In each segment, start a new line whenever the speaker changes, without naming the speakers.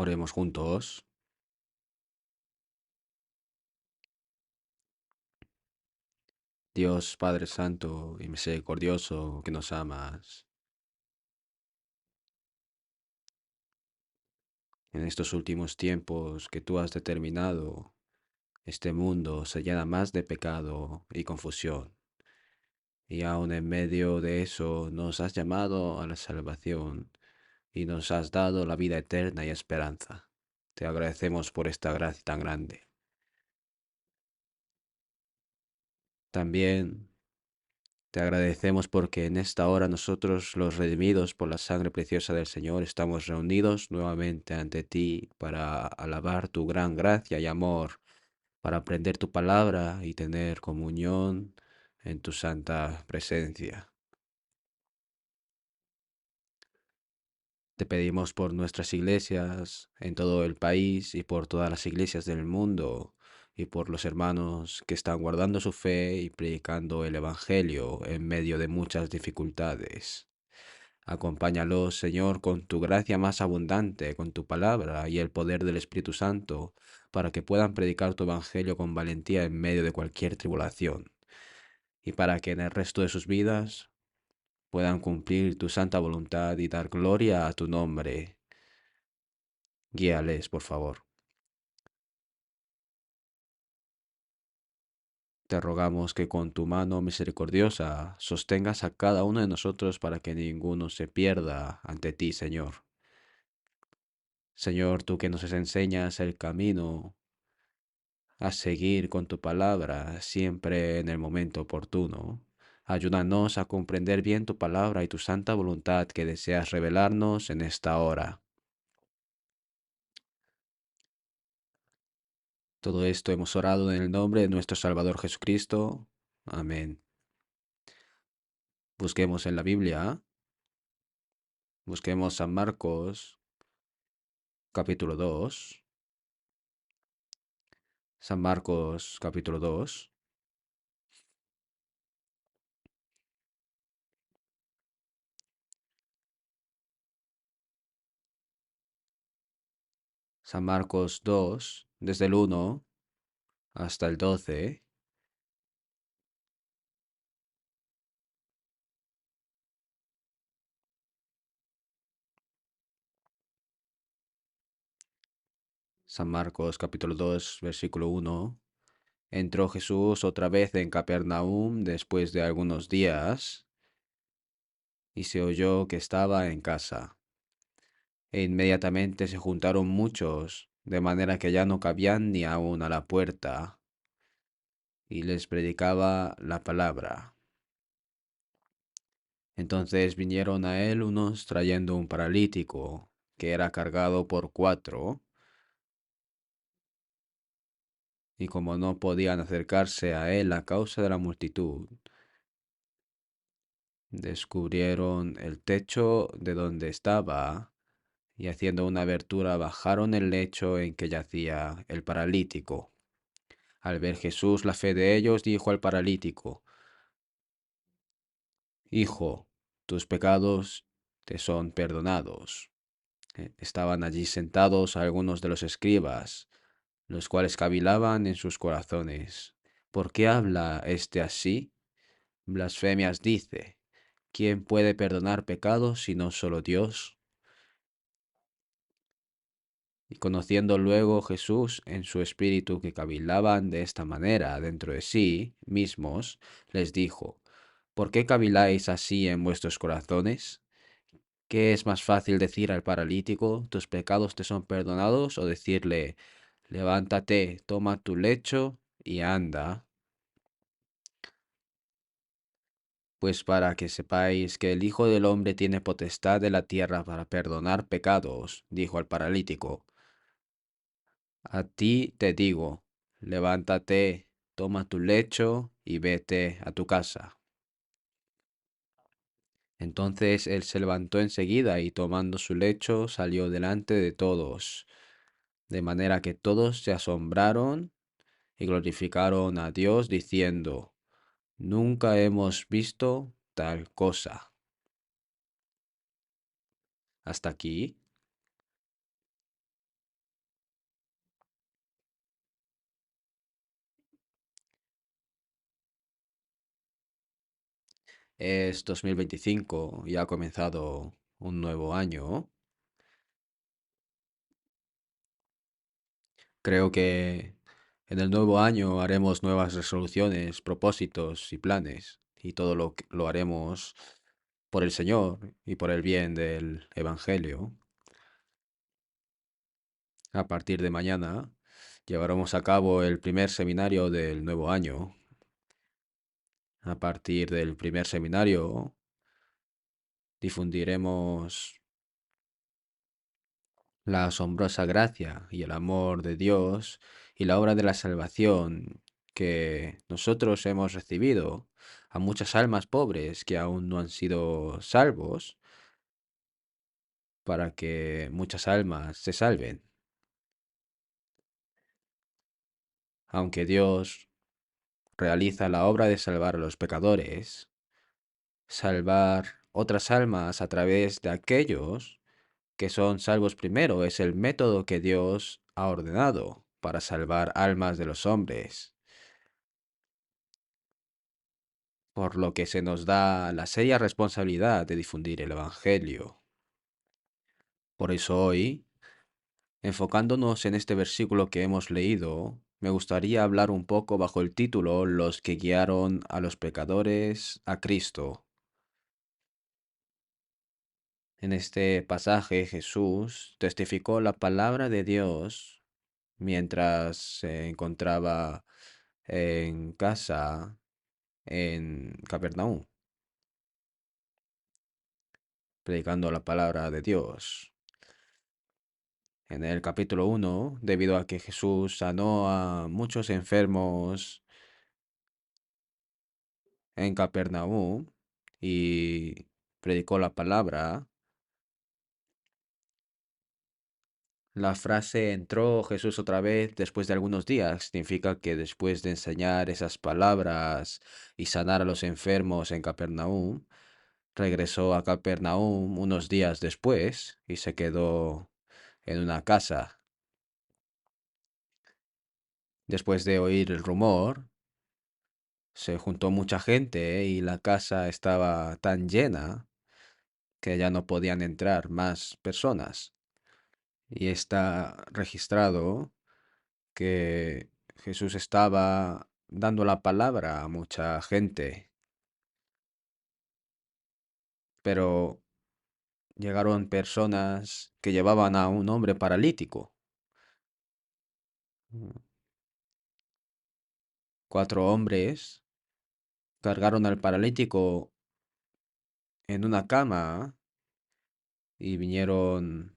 Oremos juntos. Dios Padre Santo y misericordioso que nos amas, en estos últimos tiempos que tú has determinado, este mundo se llena más de pecado y confusión. Y aun en medio de eso nos has llamado a la salvación y nos has dado la vida eterna y esperanza. Te agradecemos por esta gracia tan grande. También te agradecemos porque en esta hora nosotros, los redimidos por la sangre preciosa del Señor, estamos reunidos nuevamente ante ti para alabar tu gran gracia y amor, para aprender tu palabra y tener comunión en tu santa presencia. Te pedimos por nuestras iglesias en todo el país y por todas las iglesias del mundo y por los hermanos que están guardando su fe y predicando el Evangelio en medio de muchas dificultades. Acompáñalos, Señor, con tu gracia más abundante, con tu palabra y el poder del Espíritu Santo, para que puedan predicar tu Evangelio con valentía en medio de cualquier tribulación, y para que en el resto de sus vidas puedan cumplir tu santa voluntad y dar gloria a tu nombre. Guíales, por favor. Te rogamos que con tu mano misericordiosa sostengas a cada uno de nosotros para que ninguno se pierda ante ti, Señor. Señor, tú que nos enseñas el camino a seguir con tu palabra siempre en el momento oportuno. Ayúdanos a comprender bien tu palabra y tu santa voluntad que deseas revelarnos en esta hora. Todo esto hemos orado en el nombre de nuestro Salvador Jesucristo. Amén. Busquemos en la Biblia, busquemos San Marcos, capítulo 2. San Marcos, capítulo 2. San Marcos 2, desde el 1 hasta el 12. San Marcos, capítulo 2, versículo 1. Entró Jesús otra vez en Capernaum después de algunos días, y se oyó que estaba en casa. E inmediatamente se juntaron muchos, de manera que ya no cabían ni aun a la puerta, y les predicaba la palabra. Entonces vinieron a él unos trayendo un paralítico, que era cargado por 4, y como no podían acercarse a él a causa de la multitud, descubrieron el techo de donde estaba, y haciendo una abertura bajaron el lecho en que yacía el paralítico. Al ver Jesús la fe de ellos, dijo al paralítico: Hijo, tus pecados te son perdonados. Estaban allí sentados algunos de los escribas, los cuales cavilaban en sus corazones: ¿Por qué habla éste así? Blasfemias dice. ¿Quién puede perdonar pecados sino solo Dios? Y conociendo luego Jesús en su espíritu que cavilaban de esta manera dentro de sí mismos, les dijo: ¿Por qué caviláis así en vuestros corazones? ¿Qué es más fácil decir al paralítico: tus pecados te son perdonados, o decirle: levántate, toma tu lecho y anda? Pues para que sepáis que el Hijo del Hombre tiene potestad de la tierra para perdonar pecados, dijo al paralítico, a ti te digo, levántate, toma tu lecho y vete a tu casa. Entonces él se levantó enseguida y tomando su lecho salió delante de todos, de manera que todos se asombraron y glorificaron a Dios diciendo: Nunca hemos visto tal cosa. Hasta aquí. Es 2025 y ha comenzado un nuevo año. Creo que en el nuevo año haremos nuevas resoluciones, propósitos y planes, y todo lo haremos por el Señor y por el bien del Evangelio. A partir de mañana llevaremos a cabo el primer seminario del nuevo año. A partir del primer seminario difundiremos la asombrosa gracia y el amor de Dios y la obra de la salvación que nosotros hemos recibido a muchas almas pobres que aún no han sido salvos, para que muchas almas se salven. Aunque Dios realiza la obra de salvar a los pecadores, salvar otras almas a través de aquellos que son salvos primero es el método que Dios ha ordenado para salvar almas de los hombres, por lo que se nos da la seria responsabilidad de difundir el Evangelio. Por eso hoy, enfocándonos en este versículo que hemos leído, me gustaría hablar un poco bajo el título Los que guiaron a los pecadores a Cristo. En este pasaje Jesús testificó la palabra de Dios mientras se encontraba en casa en Capernaum, predicando la palabra de Dios. En el capítulo 1, debido a que Jesús sanó a muchos enfermos en Capernaum y predicó la palabra, la frase entró Jesús otra vez después de algunos días significa que después de enseñar esas palabras y sanar a los enfermos en Capernaum, regresó a Capernaum unos días después y se quedó en una casa. Después de oír el rumor, se juntó mucha gente y la casa estaba tan llena que ya no podían entrar más personas. Y está registrado que Jesús estaba dando la palabra a mucha gente, pero llegaron personas que llevaban a un hombre paralítico. Mm, 4 hombres cargaron al paralítico en una cama y vinieron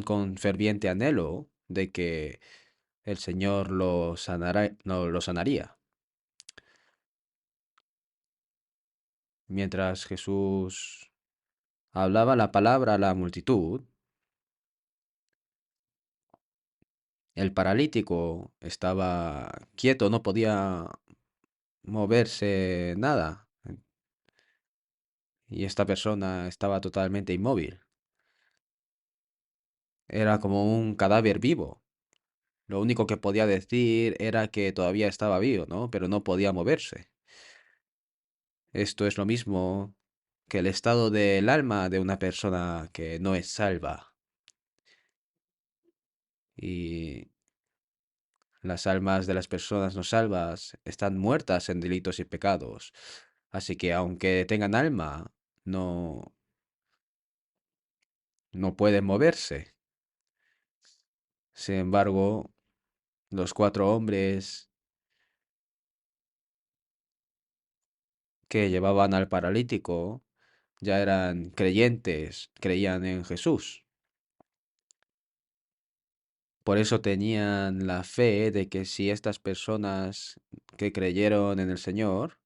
con ferviente anhelo de que el Señor no, lo sanaría. Mientras Jesús hablaba la palabra a la multitud, el paralítico estaba quieto, no podía moverse nada. Y esta persona estaba totalmente inmóvil. Era como un cadáver vivo. Lo único que podía decir era que todavía estaba vivo, ¿no? Pero no podía moverse. Esto es lo mismo que el estado del alma de una persona que no es salva. Y las almas de las personas no salvas están muertas en delitos y pecados. Así que aunque tengan alma, no, no pueden moverse. Sin embargo, los 4 hombres que llevaban al paralítico ya eran creyentes, creían en Jesús. Por eso tenían la fe de que si estas personas que creyeron en el Señor,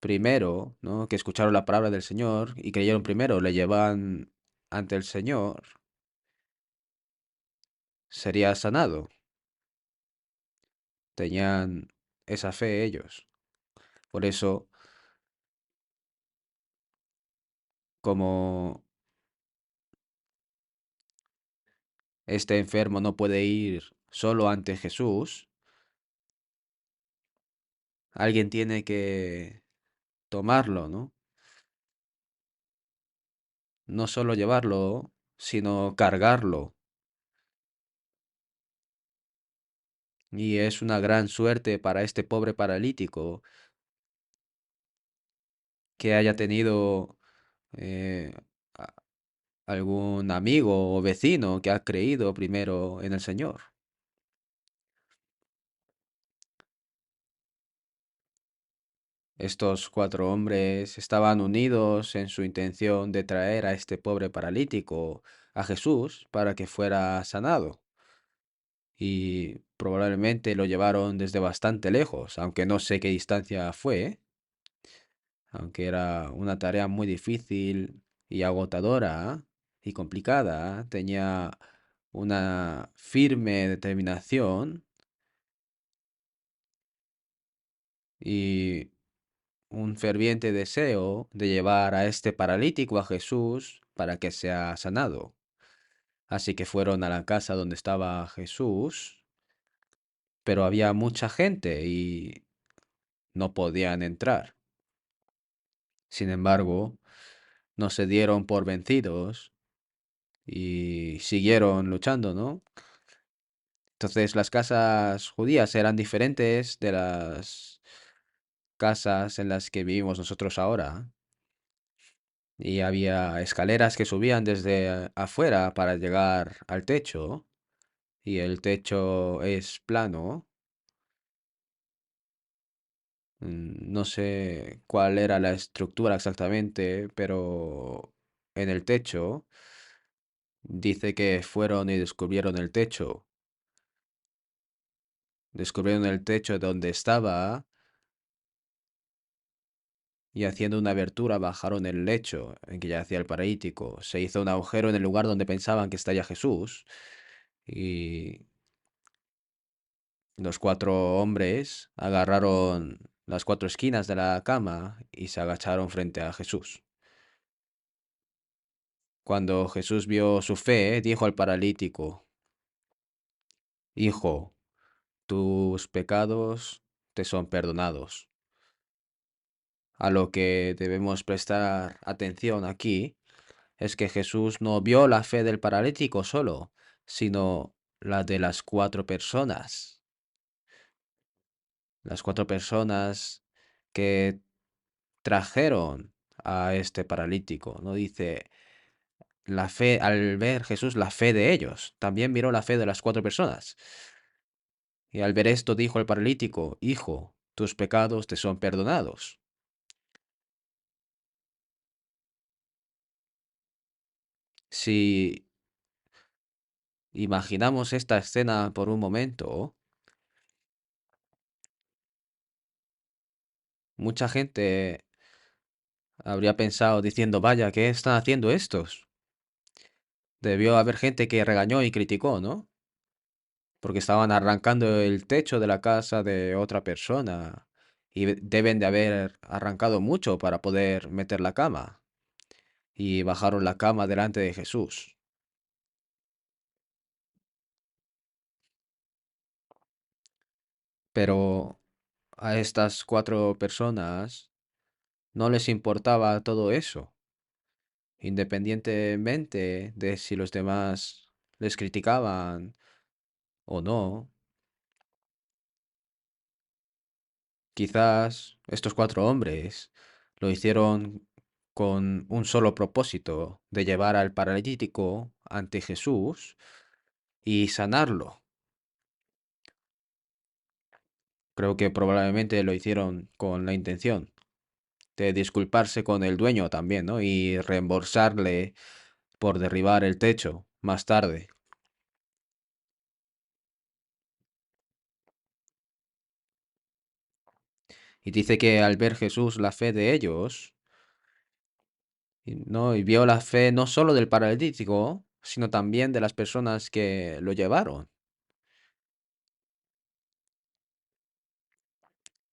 primero, ¿no? Que escucharon la palabra del Señor y creyeron primero, le llevan ante el Señor, sería sanado. Tenían esa fe ellos. Por eso, como este enfermo no puede ir solo ante Jesús, Alguien tiene que tomarlo, ¿no? No solo llevarlo, sino cargarlo. Y es una gran suerte para este pobre paralítico que haya tenido eh, a- algún amigo o vecino que ha creído primero en el Señor. Estos cuatro hombres estaban unidos en su intención de traer a este pobre paralítico a Jesús para que fuera sanado. Y probablemente lo llevaron desde bastante lejos, aunque no sé qué distancia fue, aunque era una tarea muy difícil y agotadora y complicada. Tenía una firme determinación y un ferviente deseo de llevar a este paralítico a Jesús para que sea sanado. Así que fueron a la casa donde estaba Jesús, pero había mucha gente y no podían entrar. Sin embargo, no se dieron por vencidos y siguieron luchando, ¿no? Entonces las casas judías eran diferentes de las casas en las que vivimos nosotros ahora. Y había escaleras que subían desde afuera para llegar al techo. Y el techo es plano. No sé cuál era la estructura exactamente, pero en el techo dice que fueron y descubrieron el techo. Descubrieron el techo donde estaba y haciendo una abertura bajaron el lecho en que yacía el paralítico. Se hizo un agujero en el lugar donde pensaban que estaría Jesús y los cuatro hombres agarraron las cuatro esquinas de la cama y se agacharon frente a Jesús. Cuando Jesús vio su fe, dijo al paralítico, Hijo, tus pecados te son perdonados. A lo que debemos prestar atención aquí es que Jesús no vio la fe del paralítico solo, sino la de las cuatro personas. Las cuatro personas que trajeron a este paralítico. No dice la fe, al ver Jesús la fe de ellos, también miró la fe de las cuatro personas. Y al ver esto dijo el paralítico, Hijo, tus pecados te son perdonados. Si imaginamos esta escena por un momento, mucha gente habría pensado diciendo, vaya, ¿qué están haciendo estos? Debió haber gente que regañó y criticó, ¿no? Porque estaban arrancando el techo de la casa de otra persona y deben de haber arrancado mucho para poder meter la cama. Y bajaron la cama delante de Jesús. Pero a estas cuatro personas no les importaba todo eso, independientemente de si los demás les criticaban o no. Quizás estos cuatro hombres lo hicieron con un solo propósito, de llevar al paralítico ante Jesús y sanarlo. Creo que probablemente lo hicieron con la intención de disculparse con el dueño también, ¿no? Y reembolsarle por derribar el techo más tarde. Y dice que al ver Jesús la fe de ellos, ¿no? Y vio la fe no solo del paralítico, sino también de las personas que lo llevaron.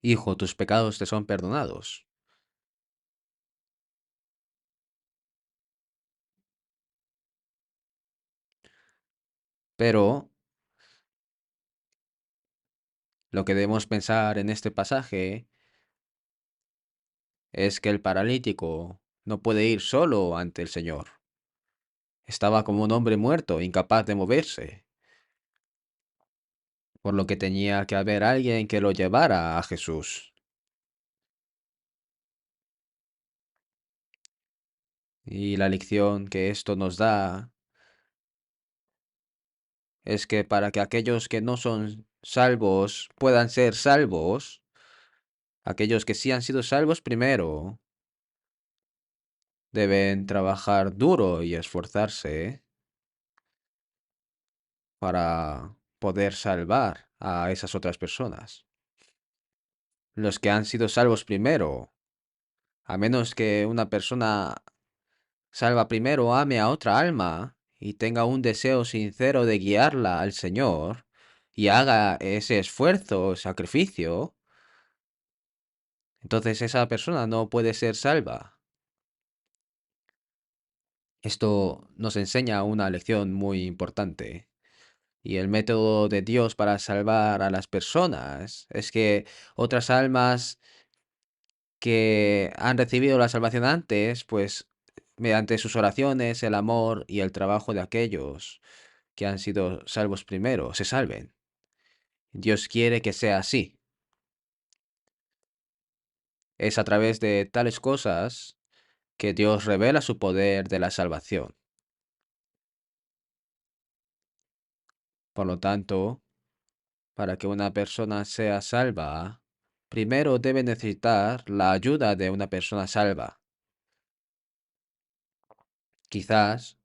Hijo, tus pecados te son perdonados. Pero Lo que debemos pensar en este pasaje es que el paralítico no puede ir solo ante el Señor. Estaba como un hombre muerto, incapaz de moverse, por lo que tenía que haber alguien que lo llevara a Jesús. Y la lección que esto nos da es que para que aquellos que no son salvos puedan ser salvos, aquellos que sí han sido salvos primero deben trabajar duro y esforzarse para poder salvar a esas otras personas. Los que han sido salvos primero, a menos que una persona salva primero ame a otra alma y tenga un deseo sincero de guiarla al Señor y haga ese esfuerzo o sacrificio, entonces esa persona no puede ser salva. Esto nos enseña una lección muy importante. Y el método de Dios para salvar a las personas es que otras almas que han recibido la salvación antes, pues mediante sus oraciones, el amor y el trabajo de aquellos que han sido salvos primero, se salven. Dios quiere que sea así. Es a través de tales cosas que Dios revela su poder de la salvación. Por lo tanto, para que una persona sea salva, primero debe necesitar la ayuda de una persona salva. Quizás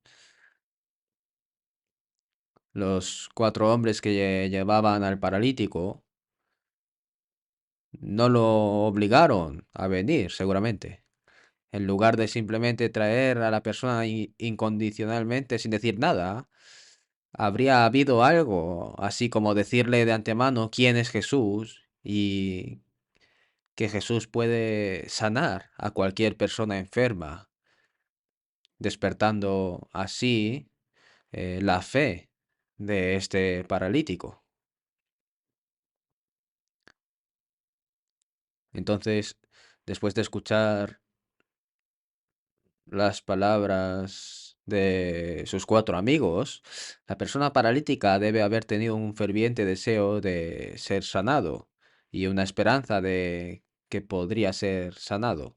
los 4 hombres que llevaban al paralítico no lo obligaron a venir, seguramente. En lugar de simplemente traer a la persona incondicionalmente sin decir nada, habría habido algo, así como decirle de antemano quién es Jesús y que Jesús puede sanar a cualquier persona enferma, despertando así la fe de este paralítico. Entonces, después de escuchar las palabras de sus 4 amigos, la persona paralítica debe haber tenido un ferviente deseo de ser sanado y una esperanza de que podría ser sanado.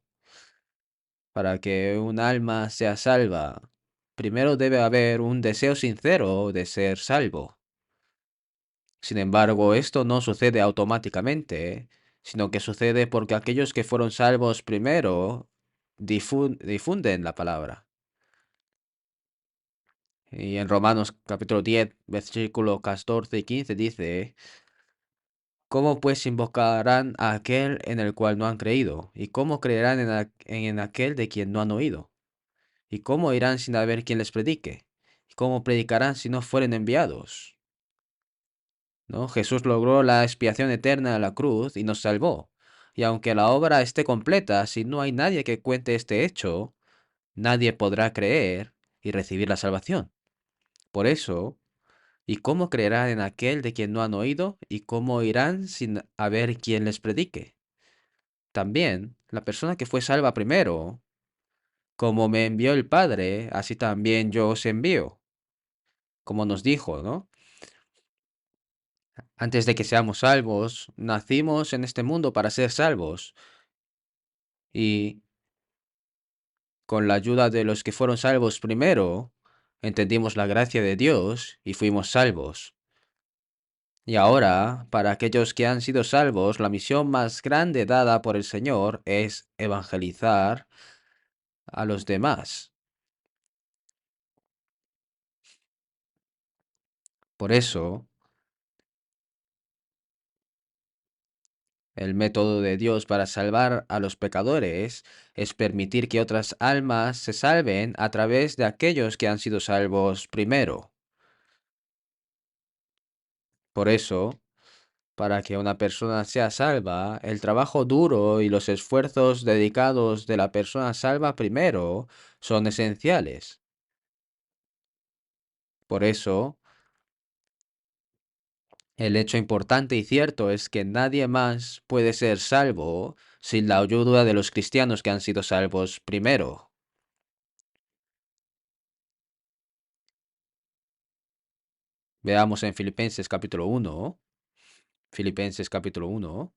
Para que un alma sea salva, primero debe haber un deseo sincero de ser salvo. Sin embargo, esto no sucede automáticamente, sino que sucede porque aquellos que fueron salvos primero difunden la palabra. Y en Romanos capítulo 10, versículo 14 y 15 dice, ¿cómo pues invocarán a aquel en el cual no han creído? ¿Y cómo creerán en aquel de quien no han oído? ¿Y cómo irán sin haber quien les predique? ¿Y cómo predicarán si no fueren enviados? ¿No? Jesús logró la expiación eterna en la cruz y nos salvó. Y aunque la obra esté completa, si no hay nadie que cuente este hecho, nadie podrá creer y recibir la salvación. Por eso, ¿y cómo creerán en aquel de quien no han oído? ¿Y cómo irán sin haber quien les predique? También, la persona que fue salva primero, como me envió el Padre, así también yo os envío, como nos dijo, ¿no? Antes de que seamos salvos, nacimos en este mundo para ser salvos. Y con la ayuda de los que fueron salvos primero, entendimos la gracia de Dios y fuimos salvos. Y ahora, para aquellos que han sido salvos, la misión más grande dada por el Señor es evangelizar a los demás. Por eso, el método de Dios para salvar a los pecadores es permitir que otras almas se salven a través de aquellos que han sido salvos primero. Por eso, para que una persona sea salva, el trabajo duro y los esfuerzos dedicados de la persona salva primero son esenciales. Por eso, El hecho importante y cierto es que nadie más puede ser salvo sin la ayuda de los cristianos que han sido salvos primero. Veamos en Filipenses capítulo 1. Filipenses capítulo 1.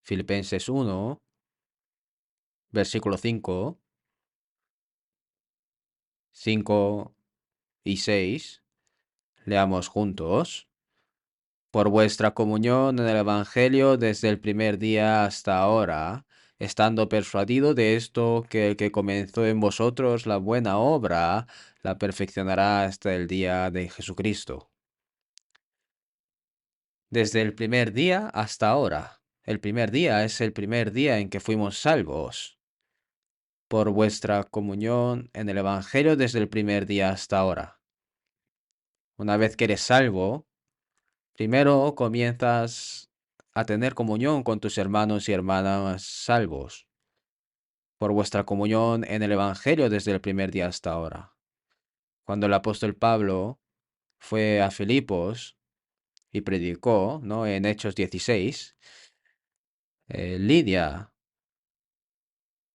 Filipenses 1, versículo 5, 5 y 6. Leamos juntos. Por vuestra comunión en el Evangelio desde el primer día hasta ahora, estando persuadido de esto, que el que comenzó en vosotros la buena obra, la perfeccionará hasta el día de Jesucristo. Desde el primer día hasta ahora. El primer día es el primer día en que fuimos salvos. Por vuestra comunión en el Evangelio desde el primer día hasta ahora. Una vez que eres salvo, primero comienzas a tener comunión con tus hermanos y hermanas salvos, por vuestra comunión en el Evangelio desde el primer día hasta ahora. Cuando el apóstol Pablo fue a Filipos y predicó, ¿no? En Hechos 16, Lidia,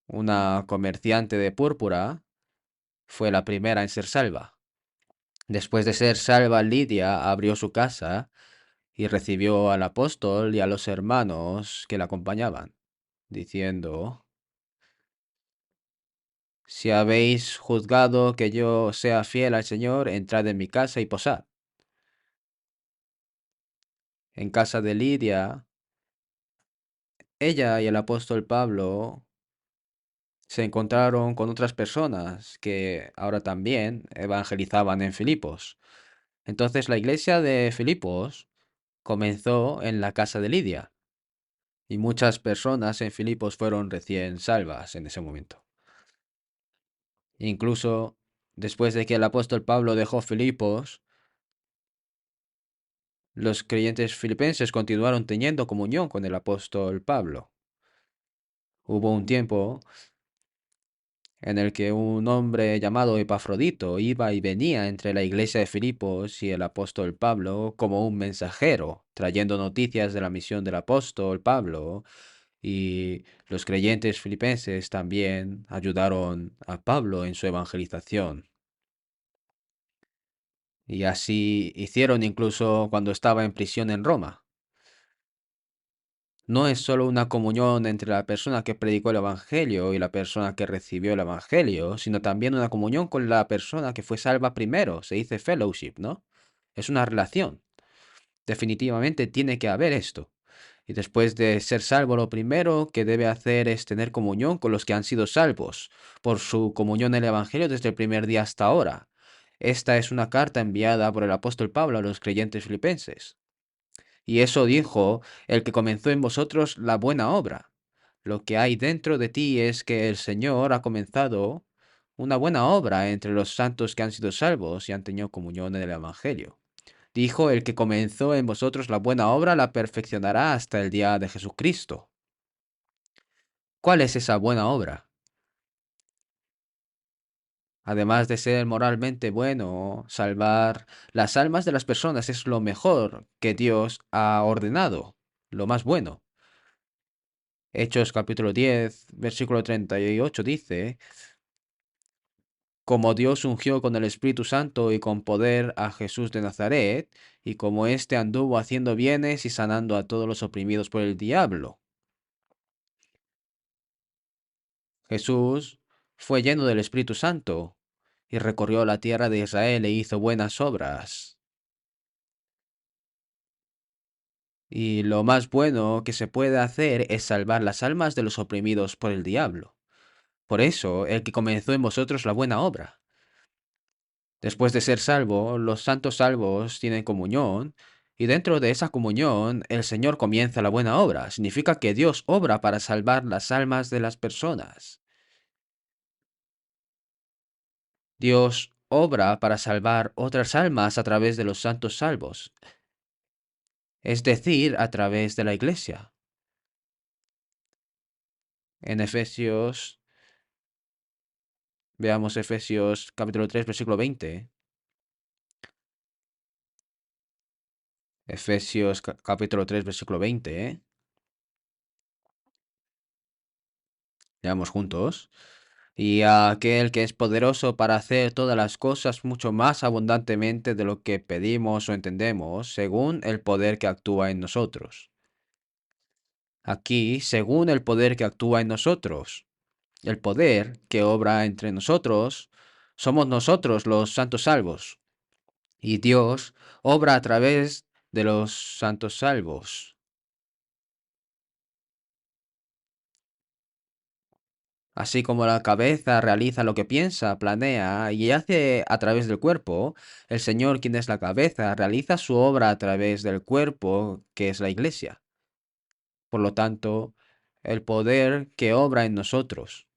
una comerciante de púrpura, fue la primera en ser salva. Después de ser salva, Lidia abrió su casa y recibió al apóstol y a los hermanos que la acompañaban, diciendo: Si habéis juzgado que yo sea fiel al Señor, entrad en mi casa y posad. En casa de Lidia, ella y el apóstol Pablo se encontraron con otras personas que ahora también evangelizaban en Filipos. Entonces la iglesia de Filipos comenzó en la casa de Lidia y muchas personas en Filipos fueron recién salvas en ese momento. Incluso después de que el apóstol Pablo dejó Filipos, los creyentes filipenses continuaron teniendo comunión con el apóstol Pablo. Hubo un tiempo en el que un hombre llamado Epafrodito iba y venía entre la iglesia de Filipos y el apóstol Pablo como un mensajero, trayendo noticias de la misión del apóstol Pablo, y los creyentes filipenses también ayudaron a Pablo en su evangelización. Y así hicieron incluso cuando estaba en prisión en Roma. No es solo una comunión entre la persona que predicó el Evangelio y la persona que recibió el Evangelio, sino también una comunión con la persona que fue salva primero. Se dice fellowship, ¿no? Es una relación. Definitivamente tiene que haber esto. Y después de ser salvo, lo primero que debe hacer es tener comunión con los que han sido salvos, por su comunión en el Evangelio desde el primer día hasta ahora. Esta es una carta enviada por el apóstol Pablo a los creyentes filipenses. Y eso dijo el que comenzó en vosotros la buena obra. Lo que hay dentro de ti es que el Señor ha comenzado una buena obra entre los santos que han sido salvos y han tenido comunión en el Evangelio. Dijo: el que comenzó en vosotros la buena obra la perfeccionará hasta el día de Jesucristo. ¿Cuál es esa buena obra? Además de ser moralmente bueno, salvar las almas de las personas es lo mejor que Dios ha ordenado, lo más bueno. Hechos capítulo 10, versículo 38 dice: como Dios ungió con el Espíritu Santo y con poder a Jesús de Nazaret, y como éste anduvo haciendo bienes y sanando a todos los oprimidos por el diablo. Jesús fue lleno del Espíritu Santo y recorrió la tierra de Israel e hizo buenas obras. Y lo más bueno que se puede hacer es salvar las almas de los oprimidos por el diablo. Por eso, el que comenzó en vosotros la buena obra. Después de ser salvo, los santos salvos tienen comunión, y dentro de esa comunión el Señor comienza la buena obra. Significa que Dios obra para salvar las almas de las personas. Dios obra para salvar otras almas a través de los santos salvos, es decir, a través de la iglesia. En Efesios, veamos Efesios capítulo 3, versículo 20. Efesios capítulo 3, versículo 20, ¿eh? Leamos juntos. Y a aquel que es poderoso para hacer todas las cosas mucho más abundantemente de lo que pedimos o entendemos, según el poder que actúa en nosotros. Aquí, según el poder que actúa en nosotros. El poder que obra entre nosotros, somos nosotros los santos salvos. Y Dios obra a través de los santos salvos. Así como la cabeza realiza lo que piensa, planea y hace a través del cuerpo, el Señor, quien es la cabeza, realiza su obra a través del cuerpo, que es la iglesia. Por lo tanto, el poder que obra en nosotros,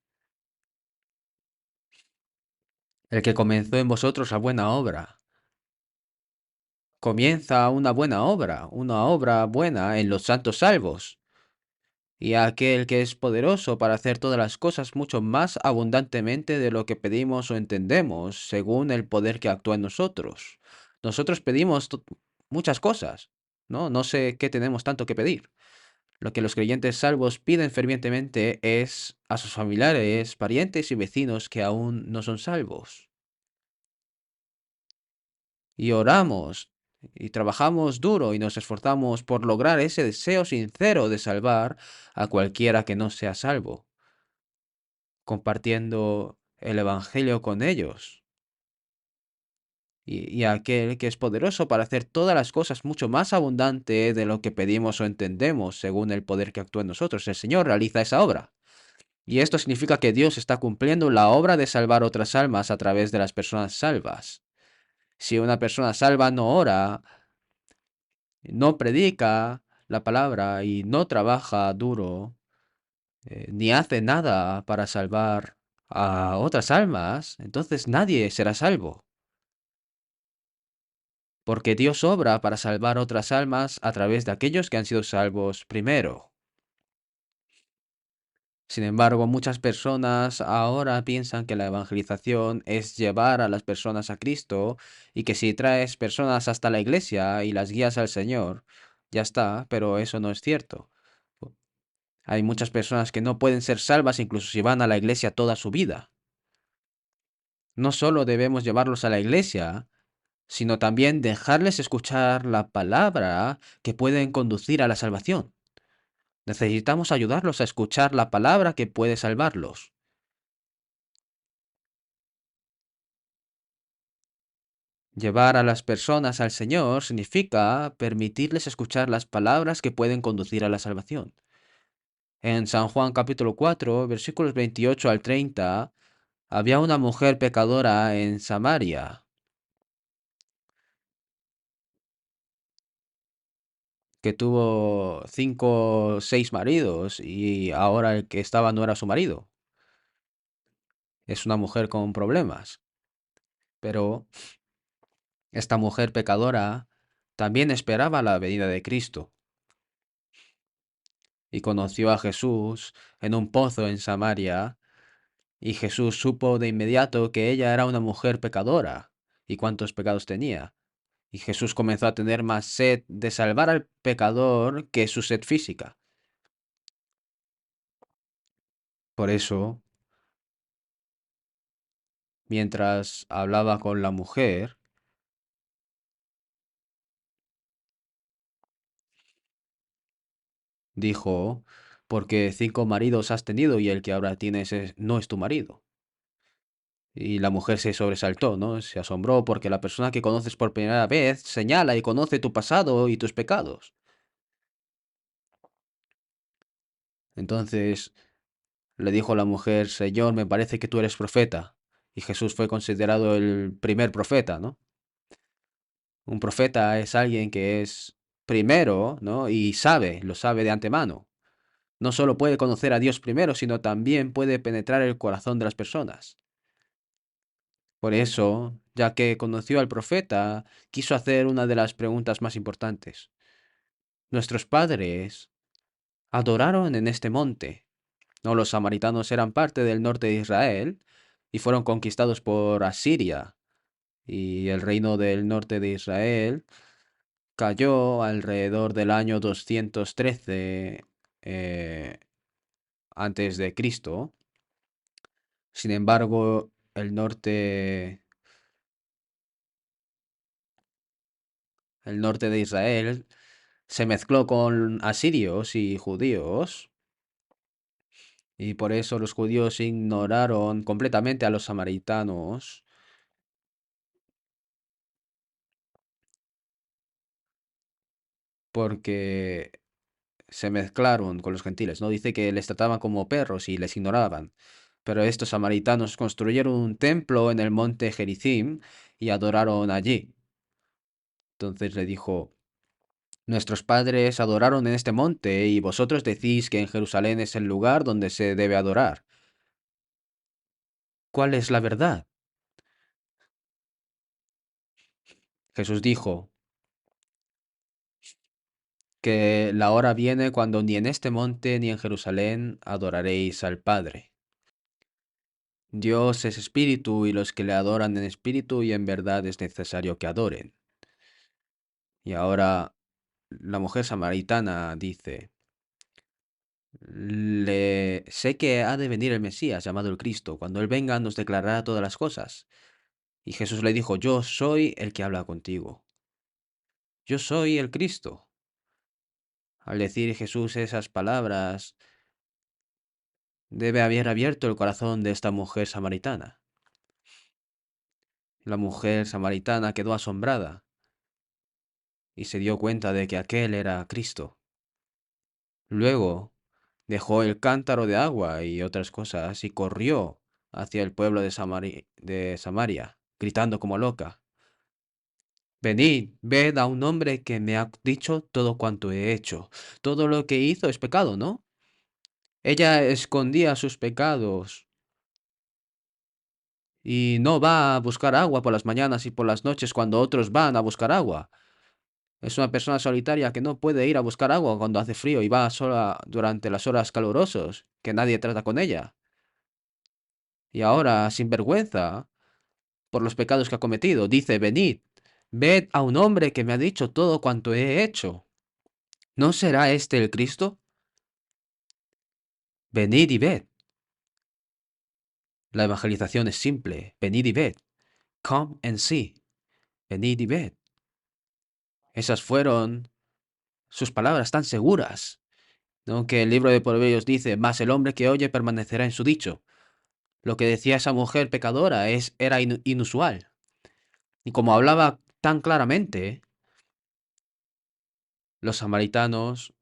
el que comenzó en vosotros la buena obra, comienza una obra buena en los santos salvos. Y a aquel que es poderoso para hacer todas las cosas mucho más abundantemente de lo que pedimos o entendemos, según el poder que actúa en nosotros. Nosotros pedimos muchas cosas, ¿no? No sé qué tenemos tanto que pedir. Lo que los creyentes salvos piden fervientemente es a sus familiares, parientes y vecinos que aún no son salvos. Y oramos y trabajamos duro y nos esforzamos por lograr ese deseo sincero de salvar a cualquiera que no sea salvo, compartiendo el Evangelio con ellos. Y aquel que es poderoso para hacer todas las cosas mucho más abundante de lo que pedimos o entendemos, según el poder que actúa en nosotros. El Señor realiza esa obra. Y esto significa que Dios está cumpliendo la obra de salvar otras almas a través de las personas salvas. Si una persona salva no ora, no predica la palabra y no trabaja duro, ni hace nada para salvar a otras almas, entonces nadie será salvo. Porque Dios obra para salvar otras almas a través de aquellos que han sido salvos primero. Sin embargo, muchas personas ahora piensan que la evangelización es llevar a las personas a Cristo y que si traes personas hasta la iglesia y las guías al Señor, ya está, pero eso no es cierto. Hay muchas personas que no pueden ser salvas incluso si van a la iglesia toda su vida. No solo debemos llevarlos a la iglesia, sino también dejarles escuchar la palabra que pueden conducir a la salvación. Necesitamos ayudarlos a escuchar la palabra que puede salvarlos. Llevar a las personas al Señor significa permitirles escuchar las palabras que pueden conducir a la salvación. En San Juan capítulo 4, versículos 28 al 30, había una mujer pecadora en Samaria que tuvo 5 o 6 maridos y ahora el que estaba no era su marido. Es una mujer con problemas. Pero esta mujer pecadora también esperaba la venida de Cristo y conoció a Jesús en un pozo en Samaria, y Jesús supo de inmediato que ella era una mujer pecadora y cuántos pecados tenía. Y Jesús comenzó a tener más sed de salvar al pecador que su sed física. Por eso, mientras hablaba con la mujer, dijo, porque 5 maridos has tenido y el que ahora tienes no es tu marido. Y la mujer se sobresaltó, ¿no? Se asombró porque la persona que conoces por primera vez señala y conoce tu pasado y tus pecados. Entonces le dijo la mujer, Señor, me parece que tú eres profeta. Y Jesús fue considerado el primer profeta, ¿no? Un profeta es alguien que es primero, ¿no? Y sabe, lo sabe de antemano. No solo puede conocer a Dios primero, sino también puede penetrar el corazón de las personas. Por eso, ya que conoció al profeta, quiso hacer una de las preguntas más importantes. Nuestros padres adoraron en este monte. No, los samaritanos eran parte del norte de Israel y fueron conquistados por Asiria y el reino del norte de Israel. cayó alrededor del año 213 eh, antes de Cristo. Sin embargo, el norte de Israel se mezcló con asirios y judíos, y por eso los judíos ignoraron completamente a los samaritanos, porque se mezclaron con los gentiles, ¿no? Dice que les trataban como perros y les ignoraban. Pero estos samaritanos construyeron un templo en el monte Gerizim y adoraron allí. Entonces le dijo: nuestros padres adoraron en este monte y vosotros decís que en Jerusalén es el lugar donde se debe adorar. ¿Cuál es la verdad? Jesús dijo que la hora viene cuando ni en este monte ni en Jerusalén adoraréis al Padre. Dios es espíritu y los que le adoran en espíritu y en verdad es necesario que adoren. Y ahora la mujer samaritana dice: sé que ha de venir el Mesías llamado el Cristo. Cuando Él venga nos declarará todas las cosas. Y Jesús le dijo: yo soy el que habla contigo. Yo soy el Cristo. Al decir Jesús esas palabras, debe haber abierto el corazón de esta mujer samaritana. La mujer samaritana quedó asombrada y se dio cuenta de que aquel era Cristo. Luego dejó el cántaro de agua y otras cosas y corrió hacia el pueblo de Samaria, gritando como loca: venid, ved a un hombre que me ha dicho todo cuanto he hecho. Todo lo que hizo es pecado, ¿no? Ella escondía sus pecados y no va a buscar agua por las mañanas y por las noches cuando otros van a buscar agua. Es una persona solitaria que no puede ir a buscar agua cuando hace frío y va sola durante las horas calurosas, que nadie trata con ella. Y ahora, sin vergüenza, por los pecados que ha cometido, dice: venid, ved a un hombre que me ha dicho todo cuanto he hecho. ¿No será este el Cristo? Venid y ved. La evangelización es simple. Venid y ved. Come and see. Venid y ved. Esas fueron sus palabras tan seguras, ¿no? Que el libro de Proverbios dice: mas el hombre que oye permanecerá en su dicho. Lo que decía esa mujer pecadora era inusual. Y como hablaba tan claramente, los samaritanos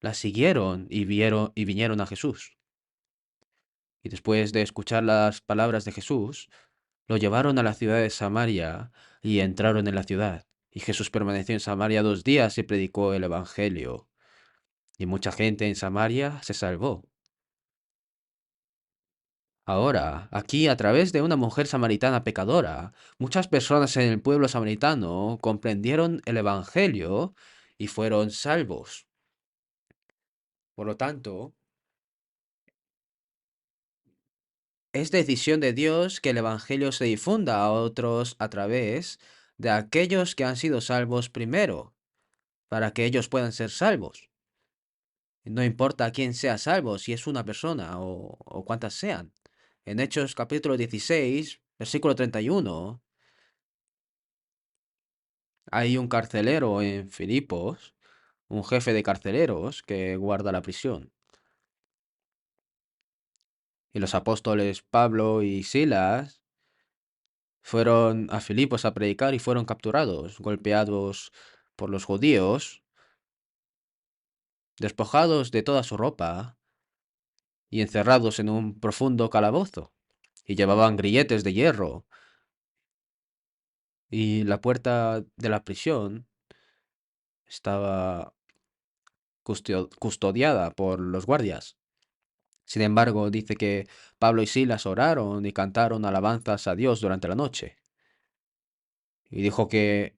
la siguieron y vinieron a Jesús. Y después de escuchar las palabras de Jesús, lo llevaron a la ciudad de Samaria y entraron en la ciudad. Y Jesús permaneció en Samaria 2 días y predicó el Evangelio. Y mucha gente en Samaria se salvó. Ahora, aquí, a través de una mujer samaritana pecadora, muchas personas en el pueblo samaritano comprendieron el Evangelio y fueron salvos. Por lo tanto, es decisión de Dios que el Evangelio se difunda a otros a través de aquellos que han sido salvos primero, para que ellos puedan ser salvos. No importa quién sea salvo, si es una persona o cuántas sean. En Hechos capítulo 16, versículo 31, hay un carcelero en Filipos, un jefe de carceleros que guarda la prisión. Y los apóstoles Pablo y Silas fueron a Filipos a predicar y fueron capturados, golpeados por los judíos, despojados de toda su ropa y encerrados en un profundo calabozo. Y llevaban grilletes de hierro. Y la puerta de la prisión estaba custodiada por los guardias. Sin embargo, dice que Pablo y Silas oraron y cantaron alabanzas a Dios durante la noche. Y dijo que,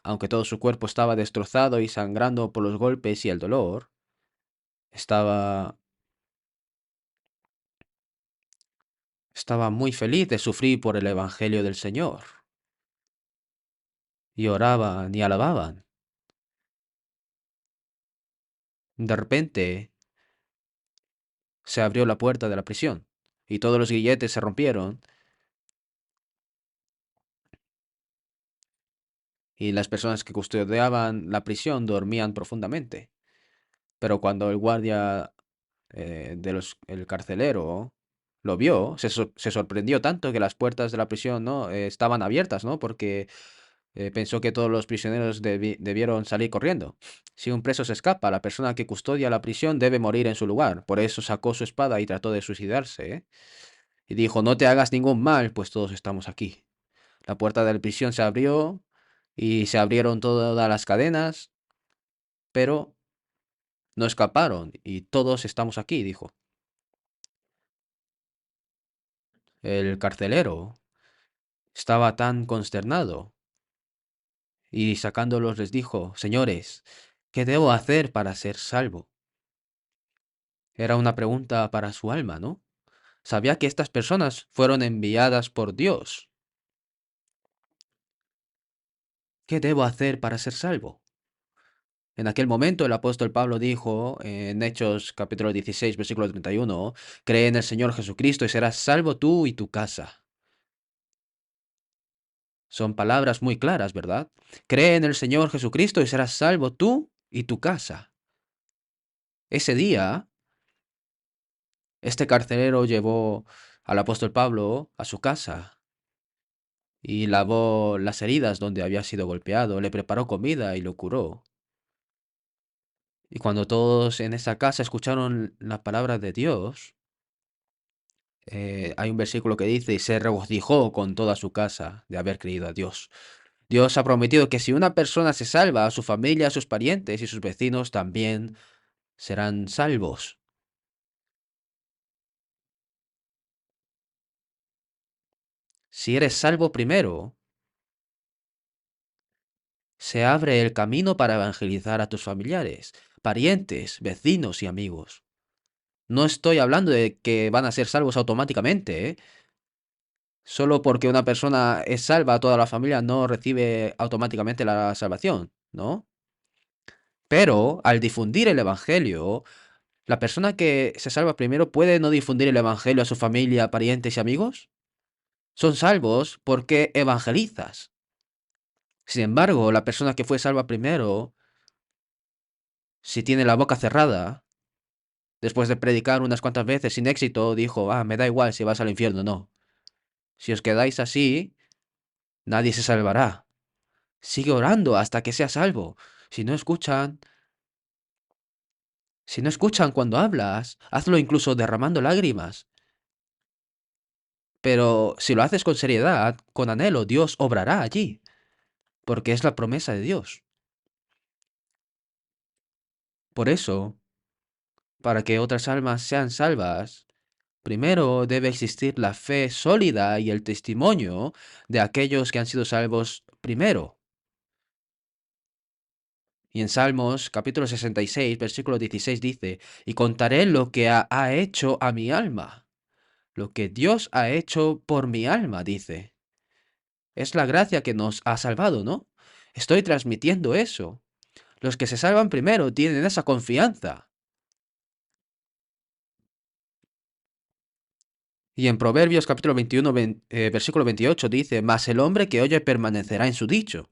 aunque todo su cuerpo estaba destrozado y sangrando por los golpes y el dolor, estaba, estaba muy feliz de sufrir por el Evangelio del Señor. Y oraban y alababan. De repente se abrió la puerta de la prisión y todos los grilletes se rompieron y las personas que custodiaban la prisión dormían profundamente. Pero cuando el guardia el carcelero lo vio, se sorprendió tanto que las puertas de la prisión no estaban abiertas, ¿no? Porque pensó que todos los prisioneros debieron salir corriendo. Si un preso se escapa, la persona que custodia la prisión debe morir en su lugar. Por eso sacó su espada y trató de suicidarse, ¿eh? Y dijo, no te hagas ningún mal, pues todos estamos aquí. La puerta de la prisión se abrió y se abrieron todas las cadenas, pero no escaparon y todos estamos aquí, dijo. El carcelero estaba tan consternado y sacándolos les dijo, señores, ¿qué debo hacer para ser salvo? Era una pregunta para su alma, ¿no? Sabía que estas personas fueron enviadas por Dios. ¿Qué debo hacer para ser salvo? En aquel momento el apóstol Pablo dijo en Hechos capítulo 16, versículo 31, cree en el Señor Jesucristo y serás salvo tú y tu casa. Son palabras muy claras, ¿verdad? Cree en el Señor Jesucristo y serás salvo tú y tu casa. Ese día, este carcelero llevó al apóstol Pablo a su casa y lavó las heridas donde había sido golpeado, le preparó comida y lo curó. Y cuando todos en esa casa escucharon la palabra de Dios, hay un versículo que dice, y se regocijó con toda su casa de haber creído a Dios. Dios ha prometido que si una persona se salva, su familia, sus parientes y sus vecinos también serán salvos. Si eres salvo primero, se abre el camino para evangelizar a tus familiares, parientes, vecinos y amigos. No estoy hablando de que van a ser salvos automáticamente, ¿eh? Solo porque una persona es salva, toda la familia no recibe automáticamente la salvación, ¿no? Pero al difundir el Evangelio, la persona que se salva primero puede no difundir el Evangelio a su familia, parientes y amigos. Son salvos porque evangelizas. Sin embargo, la persona que fue salva primero, si tiene la boca cerrada, después de predicar unas cuantas veces sin éxito, dijo, me da igual si vas al infierno o no. Si os quedáis así, nadie se salvará. Sigue orando hasta que sea salvo. Si no escuchan, si no escuchan cuando hablas, hazlo incluso derramando lágrimas. Pero si lo haces con seriedad, con anhelo, Dios obrará allí, porque es la promesa de Dios. Por eso, para que otras almas sean salvas, primero debe existir la fe sólida y el testimonio de aquellos que han sido salvos primero. Y en Salmos capítulo 66, versículo 16 dice, y contaré lo que ha hecho a mi alma, lo que Dios ha hecho por mi alma, dice. Es la gracia que nos ha salvado, ¿no? Estoy transmitiendo eso. Los que se salvan primero tienen esa confianza. Y en Proverbios capítulo 21, versículo 28 dice, mas el hombre que oye permanecerá en su dicho.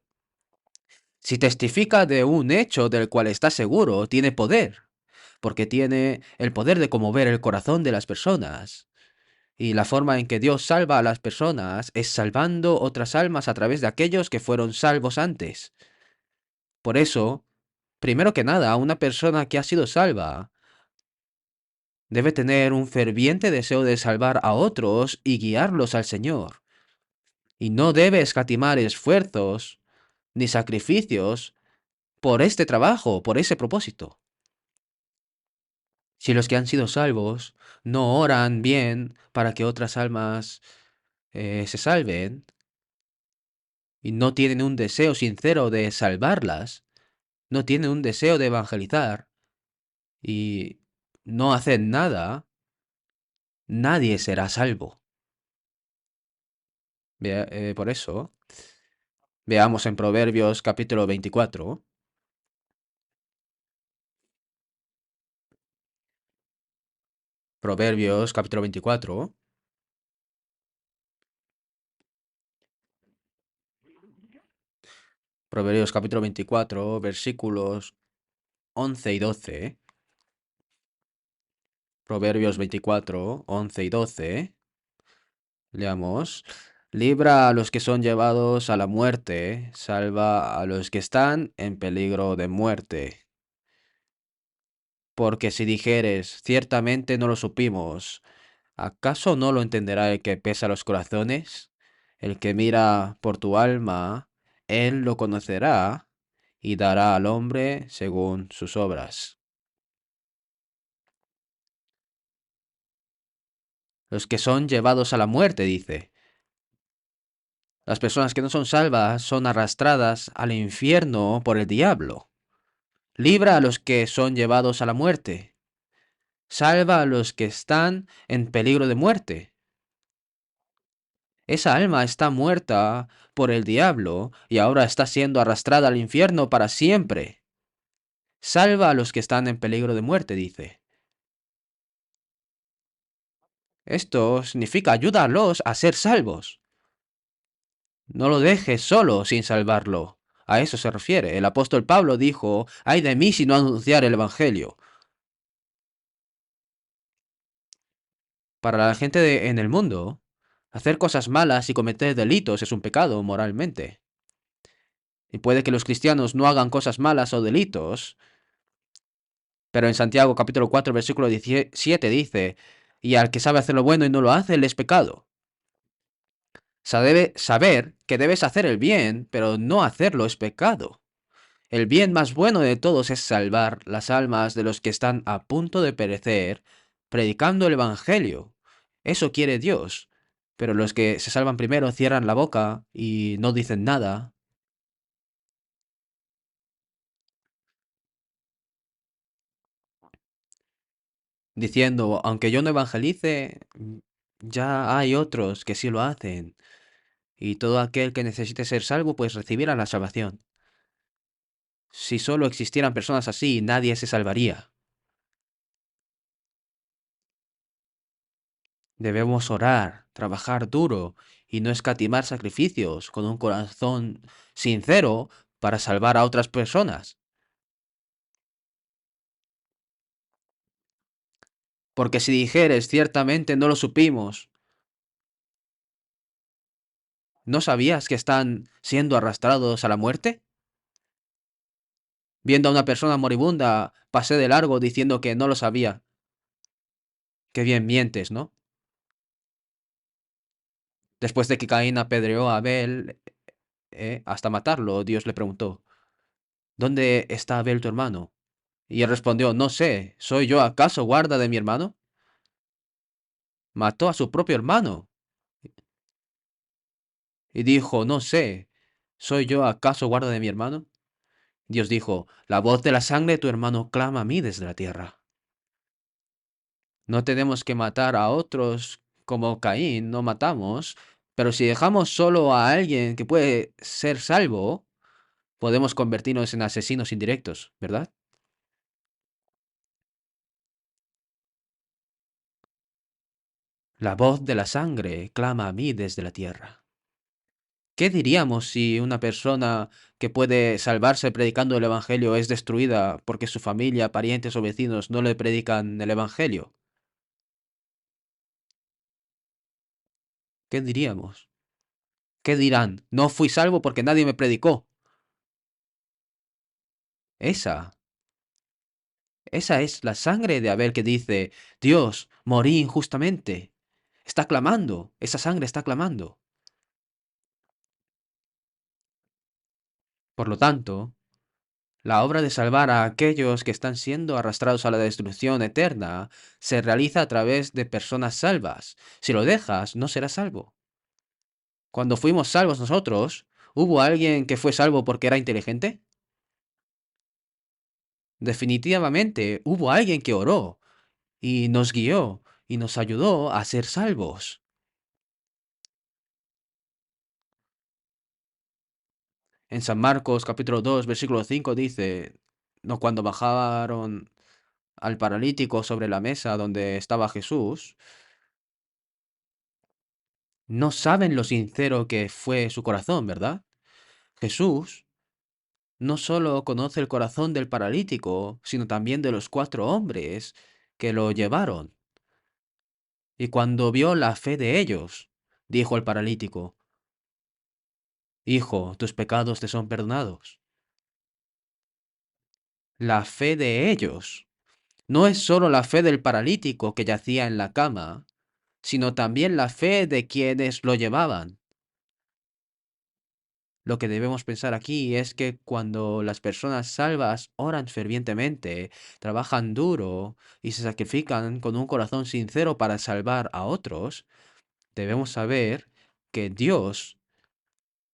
Si testifica de un hecho del cual está seguro, tiene poder, porque tiene el poder de conmover el corazón de las personas. Y la forma en que Dios salva a las personas es salvando otras almas a través de aquellos que fueron salvos antes. Por eso, primero que nada, una persona que ha sido salva debe tener un ferviente deseo de salvar a otros y guiarlos al Señor. Y no debe escatimar esfuerzos ni sacrificios por este trabajo, por ese propósito. Si los que han sido salvos no oran bien para que otras almas se salven y no tienen un deseo sincero de salvarlas, no tienen un deseo de evangelizar y no hacen nada, nadie será salvo. Por eso, veamos en Proverbios capítulo 24. Proverbios capítulo 24. Proverbios capítulo 24, versículos 11 y 12. Proverbios 24, 11 y 12. Leamos. Libra a los que son llevados a la muerte, salva a los que están en peligro de muerte. Porque si dijeres, ciertamente no lo supimos, ¿acaso no lo entenderá el que pesa los corazones? El que mira por tu alma, él lo conocerá y dará al hombre según sus obras. Los que son llevados a la muerte, dice. Las personas que no son salvas son arrastradas al infierno por el diablo. Libra a los que son llevados a la muerte. Salva a los que están en peligro de muerte. Esa alma está muerta por el diablo y ahora está siendo arrastrada al infierno para siempre. Salva a los que están en peligro de muerte, dice. Esto significa ayúdalos a ser salvos. No lo dejes solo sin salvarlo. A eso se refiere. El apóstol Pablo dijo, ay de mí si no anunciar el Evangelio. Para la gente en el mundo, hacer cosas malas y cometer delitos es un pecado moralmente. Y puede que los cristianos no hagan cosas malas o delitos, pero en Santiago capítulo 4 versículo 17 dice, y al que sabe hacer lo bueno y no lo hace, le es pecado. Debe saber que debes hacer el bien, pero no hacerlo es pecado. El bien más bueno de todos es salvar las almas de los que están a punto de perecer, predicando el Evangelio. Eso quiere Dios. Pero los que se salvan primero cierran la boca y no dicen nada, diciendo, aunque yo no evangelice, ya hay otros que sí lo hacen, y todo aquel que necesite ser salvo, pues recibirá la salvación. Si solo existieran personas así, nadie se salvaría. Debemos orar, trabajar duro y no escatimar sacrificios con un corazón sincero para salvar a otras personas. Porque si dijeres ciertamente no lo supimos, ¿no sabías que están siendo arrastrados a la muerte? Viendo a una persona moribunda, pasé de largo diciendo que no lo sabía. Qué bien mientes, ¿no? Después de que Caín apedreó a Abel hasta matarlo, Dios le preguntó, ¿dónde está Abel tu hermano? Y él respondió, no sé, ¿soy yo acaso guarda de mi hermano? Mató a su propio hermano. Y dijo, no sé, ¿soy yo acaso guarda de mi hermano? Dios dijo, la voz de la sangre de tu hermano clama a mí desde la tierra. No tenemos que matar a otros como Caín, no matamos, pero si dejamos solo a alguien que puede ser salvo, podemos convertirnos en asesinos indirectos, ¿verdad? La voz de la sangre clama a mí desde la tierra. ¿Qué diríamos si una persona que puede salvarse predicando el Evangelio es destruida porque su familia, parientes o vecinos no le predican el Evangelio? ¿Qué diríamos? ¿Qué dirán? No fui salvo porque nadie me predicó. Esa, esa es la sangre de Abel que dice, Dios, morí injustamente. Está clamando, esa sangre está clamando. Por lo tanto, la obra de salvar a aquellos que están siendo arrastrados a la destrucción eterna se realiza a través de personas salvas. Si lo dejas, no serás salvo. Cuando fuimos salvos nosotros, ¿hubo alguien que fue salvo porque era inteligente? Definitivamente, hubo alguien que oró y nos guió y nos ayudó a ser salvos. En San Marcos capítulo 2 versículo 5 dice, no cuando bajaron al paralítico sobre la mesa donde estaba Jesús, no saben lo sincero que fue su corazón, ¿verdad? Jesús no solo conoce el corazón del paralítico, sino también de los 4 hombres que lo llevaron. Y cuando vio la fe de ellos, dijo al paralítico: Hijo, tus pecados te son perdonados. La fe de ellos no es solo la fe del paralítico que yacía en la cama, sino también la fe de quienes lo llevaban. Lo que debemos pensar aquí es que cuando las personas salvas oran fervientemente, trabajan duro y se sacrifican con un corazón sincero para salvar a otros, debemos saber que Dios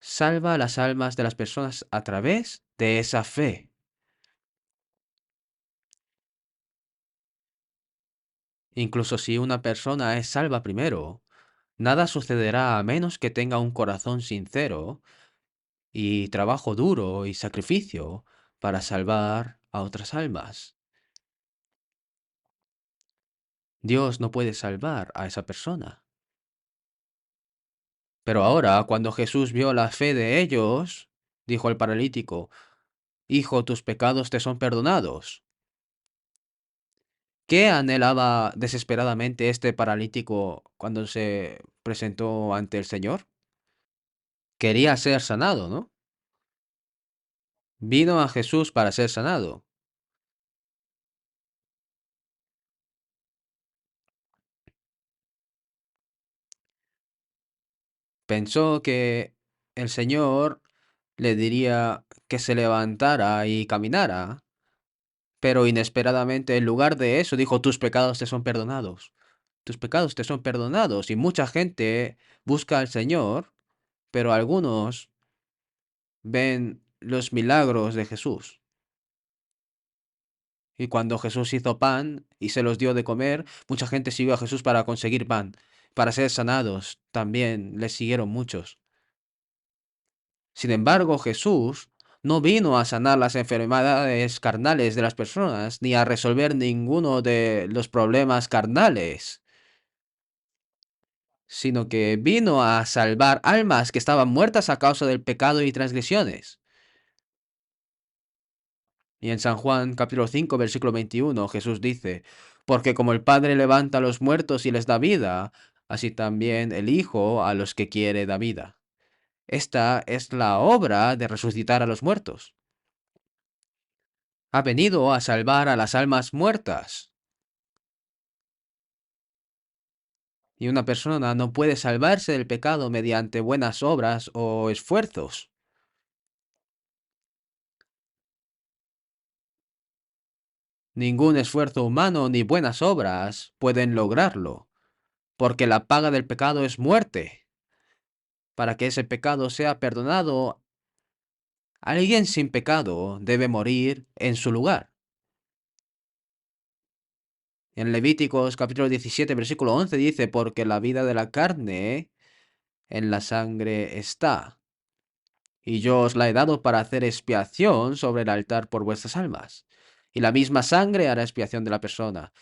salva las almas de las personas a través de esa fe. Incluso si una persona es salva primero, nada sucederá a menos que tenga un corazón sincero y trabajo duro y sacrificio para salvar a otras almas. Dios no puede salvar a esa persona. Pero ahora, cuando Jesús vio la fe de ellos, dijo al paralítico: Hijo, tus pecados te son perdonados. ¿Qué anhelaba desesperadamente este paralítico cuando se presentó ante el Señor? Quería ser sanado, ¿no? Vino a Jesús para ser sanado. Pensó que el Señor le diría que se levantara y caminara, pero inesperadamente, en lugar de eso, dijo: Tus pecados te son perdonados. Tus pecados te son perdonados. Y mucha gente busca al Señor, pero algunos ven los milagros de Jesús. Y cuando Jesús hizo pan y se los dio de comer, mucha gente siguió a Jesús para conseguir pan, para ser sanados. También les siguieron muchos. Sin embargo, Jesús no vino a sanar las enfermedades carnales de las personas, ni a resolver ninguno de los problemas carnales, sino que vino a salvar almas que estaban muertas a causa del pecado y transgresiones. Y en San Juan capítulo 5 versículo 21 Jesús dice: Porque como el Padre levanta a los muertos y les da vida, así también el Hijo a los que quiere da vida. Esta es la obra de resucitar a los muertos. Ha venido a salvar a las almas muertas. Y una persona no puede salvarse del pecado mediante buenas obras o esfuerzos. Ningún esfuerzo humano ni buenas obras pueden lograrlo, porque la paga del pecado es muerte. Para que ese pecado sea perdonado, alguien sin pecado debe morir en su lugar. En Levíticos capítulo 17 versículo 11 dice: Porque la vida de la carne en la sangre está, y yo os la he dado para hacer expiación sobre el altar por vuestras almas. Y la misma sangre hará expiación de la persona,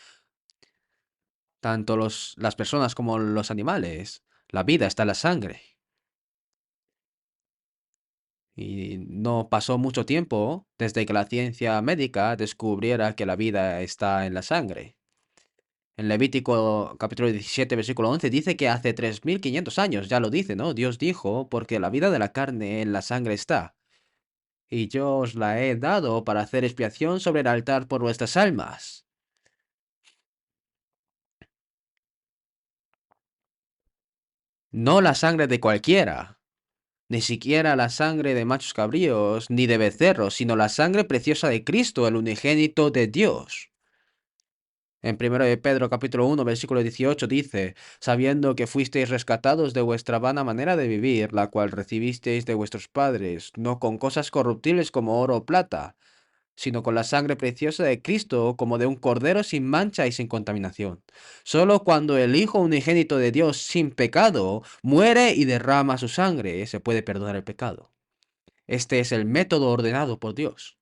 tanto las personas como los animales. La vida está en la sangre. Y no pasó mucho tiempo desde que la ciencia médica descubriera que la vida está en la sangre. En Levítico capítulo 17, versículo 11 dice que hace 3500 años, ya lo dice, ¿no? Dios dijo: Porque la vida de la carne en la sangre está, y yo os la he dado para hacer expiación sobre el altar por vuestras almas. No la sangre de cualquiera, ni siquiera la sangre de machos cabríos, ni de becerros, sino la sangre preciosa de Cristo, el unigénito de Dios. En 1 de Pedro capítulo 1 versículo 18 dice: Sabiendo que fuisteis rescatados de vuestra vana manera de vivir, la cual recibisteis de vuestros padres, no con cosas corruptibles como oro o plata, sino con la sangre preciosa de Cristo, como de un cordero sin mancha y sin contaminación. Solo cuando el Hijo unigénito de Dios sin pecado muere y derrama su sangre, se puede perdonar el pecado. Este es el método ordenado por Dios.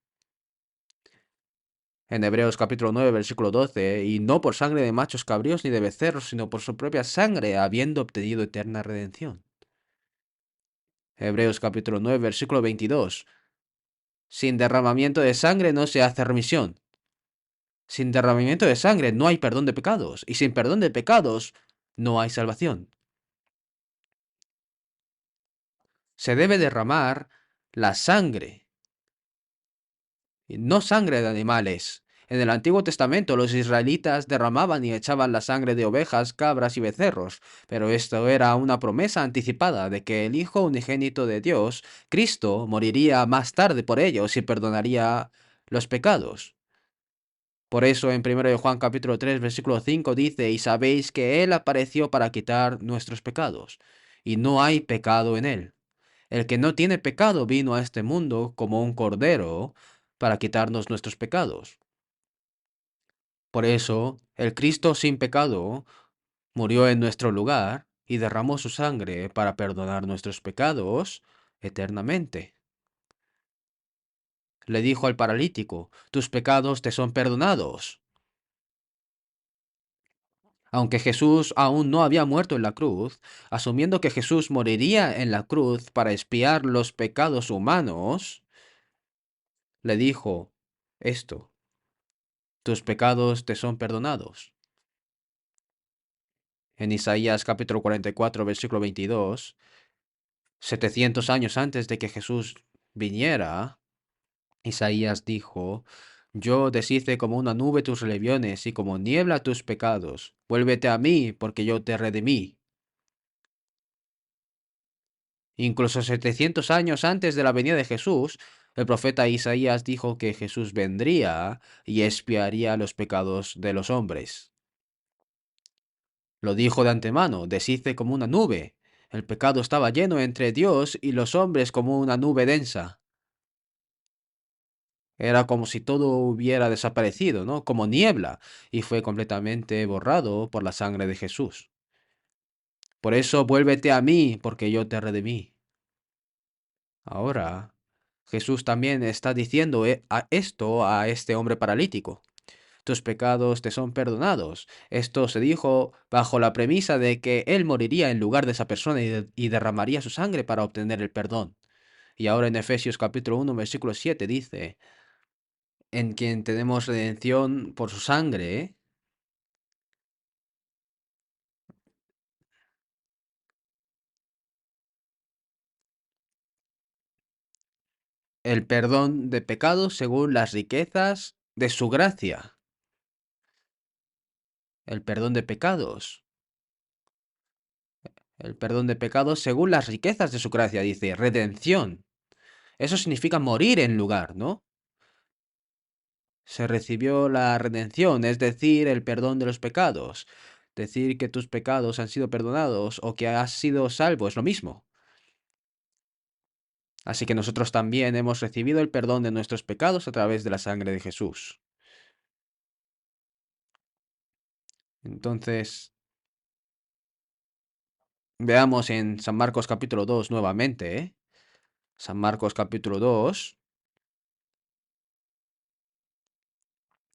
En Hebreos capítulo 9, versículo 12, y no por sangre de machos cabríos ni de becerros, sino por su propia sangre, habiendo obtenido eterna redención. Hebreos capítulo 9, versículo 22. Sin derramamiento de sangre no se hace remisión. Sin derramamiento de sangre no hay perdón de pecados, y sin perdón de pecados no hay salvación. Se debe derramar la sangre, y no sangre de animales. En el Antiguo Testamento los israelitas derramaban y echaban la sangre de ovejas, cabras y becerros, pero esto era una promesa anticipada de que el Hijo unigénito de Dios, Cristo, moriría más tarde por ellos y perdonaría los pecados. Por eso en 1 de Juan capítulo 3 versículo 5 dice, y sabéis que Él apareció para quitar nuestros pecados, y no hay pecado en Él. El que no tiene pecado vino a este mundo como un cordero para quitarnos nuestros pecados. Por eso, el Cristo sin pecado murió en nuestro lugar y derramó su sangre para perdonar nuestros pecados eternamente. Le dijo al paralítico, tus pecados te son perdonados. Aunque Jesús aún no había muerto en la cruz, asumiendo que Jesús moriría en la cruz para expiar los pecados humanos, le dijo esto, tus pecados te son perdonados. En Isaías capítulo 44, versículo 22, 700 años antes de que Jesús viniera, Isaías dijo, yo deshice como una nube tus rebeliones y como niebla tus pecados. Vuélvete a mí, porque yo te redimí. Incluso 700 años antes de la venida de Jesús, el profeta Isaías dijo que Jesús vendría y expiaría los pecados de los hombres. Lo dijo de antemano, deshice como una nube. El pecado estaba lleno entre Dios y los hombres como una nube densa. Era como si todo hubiera desaparecido, ¿no? Como niebla, y fue completamente borrado por la sangre de Jesús. Por eso vuélvete a mí, porque yo te redimí. Ahora, Jesús también está diciendo esto a este hombre paralítico. Tus pecados te son perdonados. Esto se dijo bajo la premisa de que él moriría en lugar de esa persona y derramaría su sangre para obtener el perdón. Y ahora en Efesios capítulo 1, versículo 7 dice, en quien tenemos redención por su sangre, el perdón de pecados según las riquezas de su gracia. El perdón de pecados. El perdón de pecados según las riquezas de su gracia, dice, redención. Eso significa morir en lugar, ¿no? Se recibió la redención, es decir, el perdón de los pecados. Decir que tus pecados han sido perdonados o que has sido salvo es lo mismo. Así que nosotros también hemos recibido el perdón de nuestros pecados a través de la sangre de Jesús. Entonces, veamos en San Marcos capítulo 2 nuevamente, ¿eh? San Marcos capítulo 2,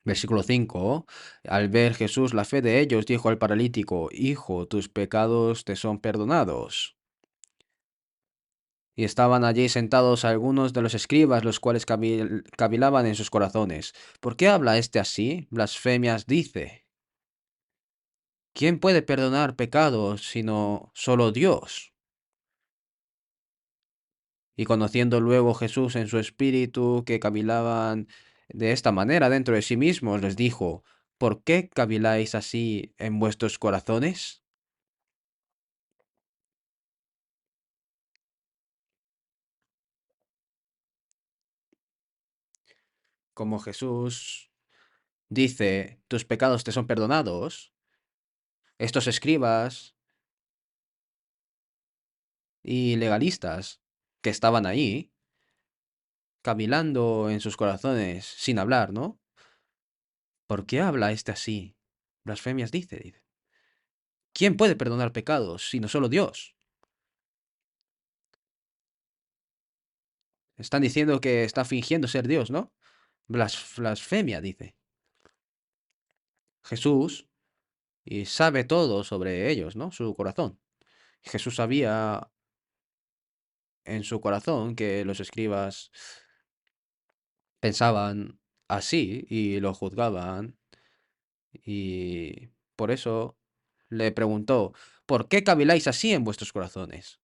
versículo 5. Al ver Jesús la fe de ellos, dijo al paralítico, Hijo, tus pecados te son perdonados. Y estaban allí sentados algunos de los escribas, los cuales cavilaban en sus corazones. ¿Por qué habla este así? Blasfemias dice. ¿Quién puede perdonar pecados sino solo Dios? Y conociendo luego Jesús en su espíritu que cavilaban de esta manera dentro de sí mismos, les dijo, ¿por qué caviláis así en vuestros corazones? Como Jesús dice, tus pecados te son perdonados, estos escribas y legalistas que estaban ahí, cavilando en sus corazones sin hablar, ¿no? ¿Por qué habla este así? Blasfemias dice. ¿Quién puede perdonar pecados sino solo Dios? Están diciendo que está fingiendo ser Dios, ¿no? Blasfemia, dice. Jesús y sabe todo sobre ellos, ¿no? Su corazón. Jesús sabía en su corazón que los escribas pensaban así y lo juzgaban, y por eso le preguntó, ¿por qué caviláis así en vuestros corazones?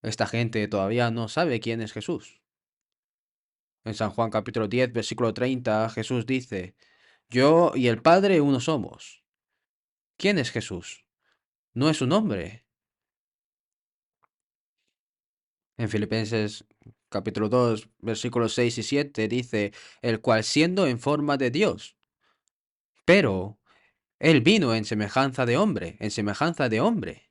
Esta gente todavía no sabe quién es Jesús. En San Juan capítulo 10, versículo 30, Jesús dice, yo y el Padre uno somos. ¿Quién es Jesús? No es un hombre. En Filipenses capítulo 2, versículos 6 y 7 dice, el cual siendo en forma de Dios, pero él vino en semejanza de hombre, en semejanza de hombre,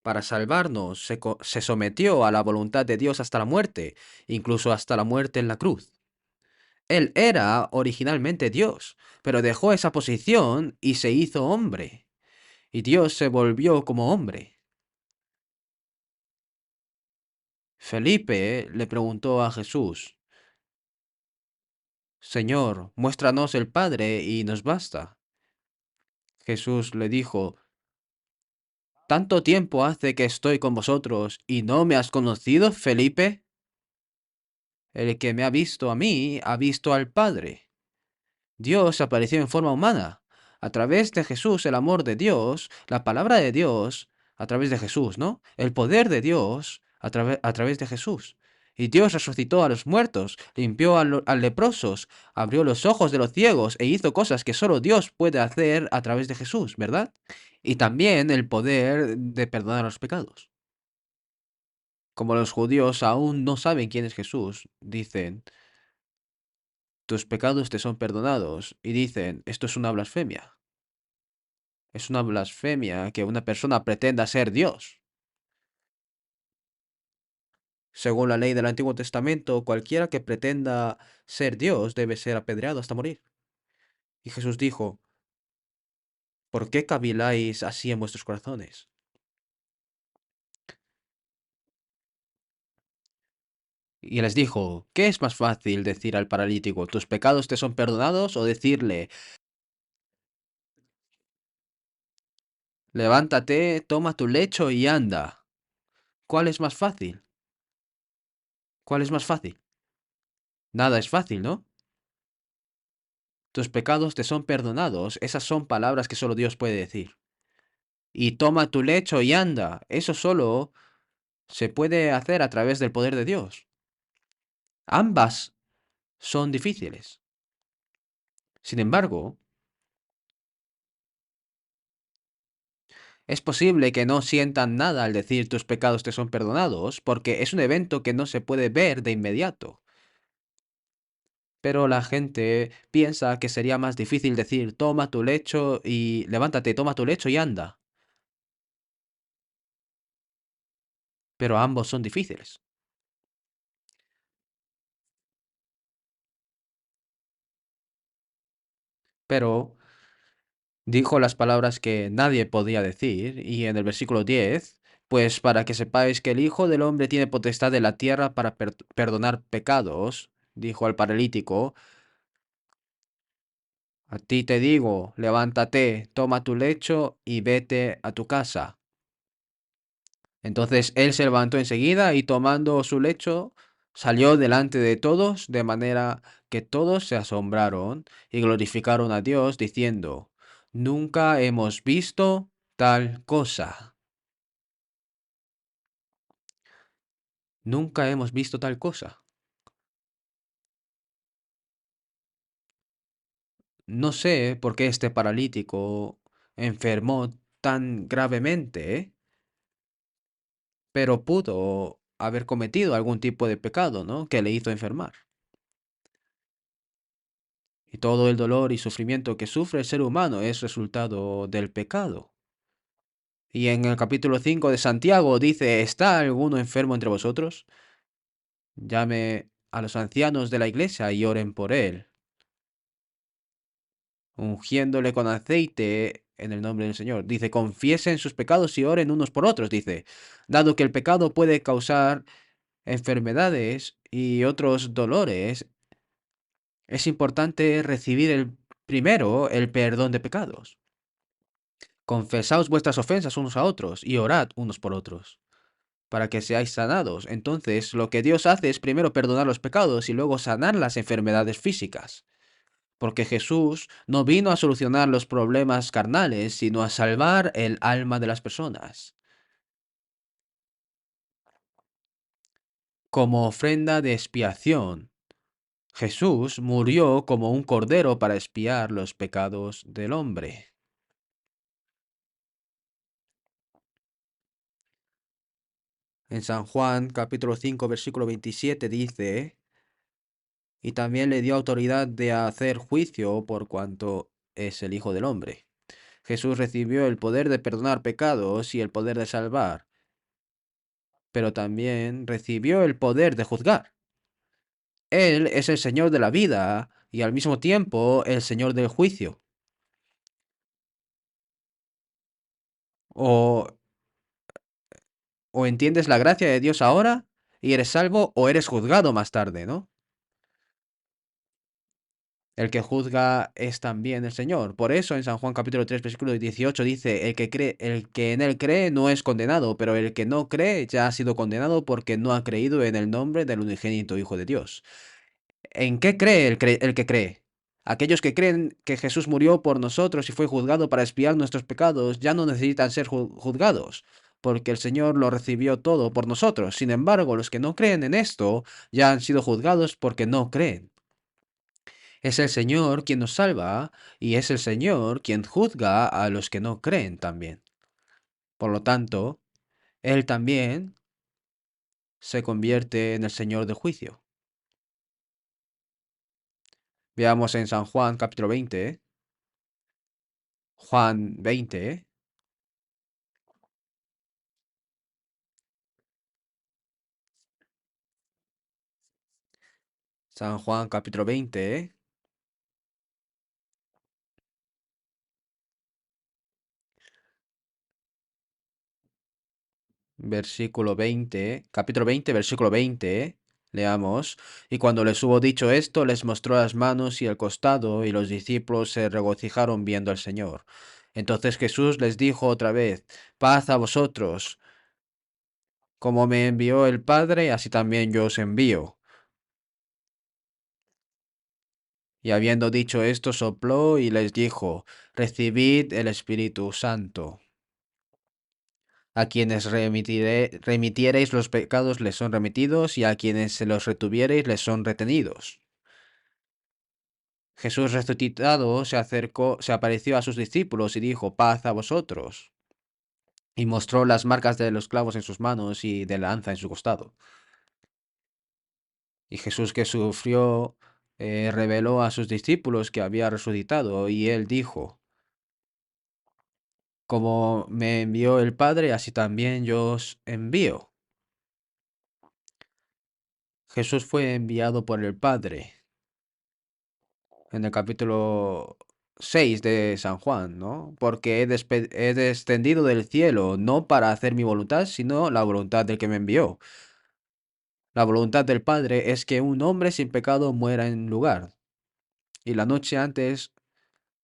para salvarnos, se sometió a la voluntad de Dios hasta la muerte, incluso hasta la muerte en la cruz. Él era originalmente Dios, pero dejó esa posición y se hizo hombre, y Dios se volvió como hombre. Felipe le preguntó a Jesús, Señor, muéstranos el Padre y nos basta. Jesús le dijo, ¿tanto tiempo hace que estoy con vosotros y no me has conocido, Felipe? El que me ha visto a mí, ha visto al Padre. Dios apareció en forma humana. A través de Jesús, el amor de Dios, la palabra de Dios, a través de Jesús, ¿no? El poder de Dios, a través de Jesús. Y Dios resucitó a los muertos, limpió a leprosos, abrió los ojos de los ciegos e hizo cosas que solo Dios puede hacer a través de Jesús, ¿verdad? Y también el poder de perdonar los pecados. Como los judíos aún no saben quién es Jesús, dicen, tus pecados te son perdonados. Y dicen, esto es una blasfemia. Es una blasfemia que una persona pretenda ser Dios. Según la ley del Antiguo Testamento, cualquiera que pretenda ser Dios debe ser apedreado hasta morir. Y Jesús dijo, ¿por qué caviláis así en vuestros corazones? Y les dijo, ¿qué es más fácil decir al paralítico, tus pecados te son perdonados? O decirle, levántate, toma tu lecho y anda. ¿Cuál es más fácil? ¿Cuál es más fácil? Nada es fácil, ¿no? Tus pecados te son perdonados. Esas son palabras que solo Dios puede decir. Y toma tu lecho y anda. Eso solo se puede hacer a través del poder de Dios. Ambas son difíciles. Sin embargo, es posible que no sientan nada al decir tus pecados te son perdonados, porque es un evento que no se puede ver de inmediato. Pero la gente piensa que sería más difícil decir toma tu lecho y levántate, toma tu lecho y anda. Pero ambos son difíciles. Pero dijo las palabras que nadie podía decir, y en el versículo 10, pues para que sepáis que el Hijo del Hombre tiene potestad de la tierra para perdonar pecados, dijo al paralítico, a ti te digo, levántate, toma tu lecho y vete a tu casa. Entonces él se levantó enseguida y tomando su lecho, salió delante de todos, de manera que todos se asombraron y glorificaron a Dios, diciendo, nunca hemos visto tal cosa. Nunca hemos visto tal cosa. No sé por qué este paralítico enfermó tan gravemente, pero pudo haber cometido algún tipo de pecado, ¿no? Que le hizo enfermar. Y todo el dolor y sufrimiento que sufre el ser humano es resultado del pecado. Y en el capítulo 5 de Santiago dice, ¿está alguno enfermo entre vosotros? Llame a los ancianos de la iglesia y oren por él, ungiéndole con aceite en el nombre del Señor. Dice, confiesen sus pecados y oren unos por otros. Dice, dado que el pecado puede causar enfermedades y otros dolores, es importante recibir primero el perdón de pecados. Confesaos vuestras ofensas unos a otros y orad unos por otros, para que seáis sanados. Entonces, lo que Dios hace es primero perdonar los pecados y luego sanar las enfermedades físicas. Porque Jesús no vino a solucionar los problemas carnales, sino a salvar el alma de las personas. Como ofrenda de expiación, Jesús murió como un cordero para expiar los pecados del hombre. En San Juan capítulo 5 versículo 27 dice, y también le dio autoridad de hacer juicio por cuanto es el Hijo del Hombre. Jesús recibió el poder de perdonar pecados y el poder de salvar, pero también recibió el poder de juzgar. Él es el Señor de la vida y al mismo tiempo el Señor del juicio. O, o entiendes la gracia de Dios ahora y eres salvo, o eres juzgado más tarde, ¿no? El que juzga es también el Señor. Por eso en San Juan capítulo 3 versículo 18 dice, el que en él cree no es condenado, pero el que no cree ya ha sido condenado porque no ha creído en el nombre del unigénito Hijo de Dios. ¿En qué cree el que cree? Aquellos que creen que Jesús murió por nosotros y fue juzgado para expiar nuestros pecados ya no necesitan ser juzgados, porque el Señor lo recibió todo por nosotros. Sin embargo, los que no creen en esto ya han sido juzgados porque no creen. Es el Señor quien nos salva y es el Señor quien juzga a los que no creen también. Por lo tanto, Él también se convierte en el Señor del juicio. Veamos en San Juan capítulo 20. Juan 20. San Juan capítulo 20. Versículo 20, capítulo 20, versículo 20, leamos, y cuando les hubo dicho esto, les mostró las manos y el costado, y los discípulos se regocijaron viendo al Señor. Entonces Jesús les dijo otra vez, paz a vosotros, como me envió el Padre, así también yo os envío. Y habiendo dicho esto, sopló y les dijo, recibid el Espíritu Santo. A quienes remitiereis los pecados les son remitidos, y a quienes se los retuviereis les son retenidos. Jesús resucitado se acercó, se apareció a sus discípulos y dijo, paz a vosotros. Y mostró las marcas de los clavos en sus manos y de la lanza en su costado. Y Jesús que sufrió, reveló a sus discípulos que había resucitado, y él dijo, como me envió el Padre, así también yo os envío. Jesús fue enviado por el Padre en el capítulo 6 de San Juan, ¿no? Porque he descendido del cielo no para hacer mi voluntad, sino la voluntad del que me envió. La voluntad del Padre es que un hombre sin pecado muera en lugar. Y la noche antes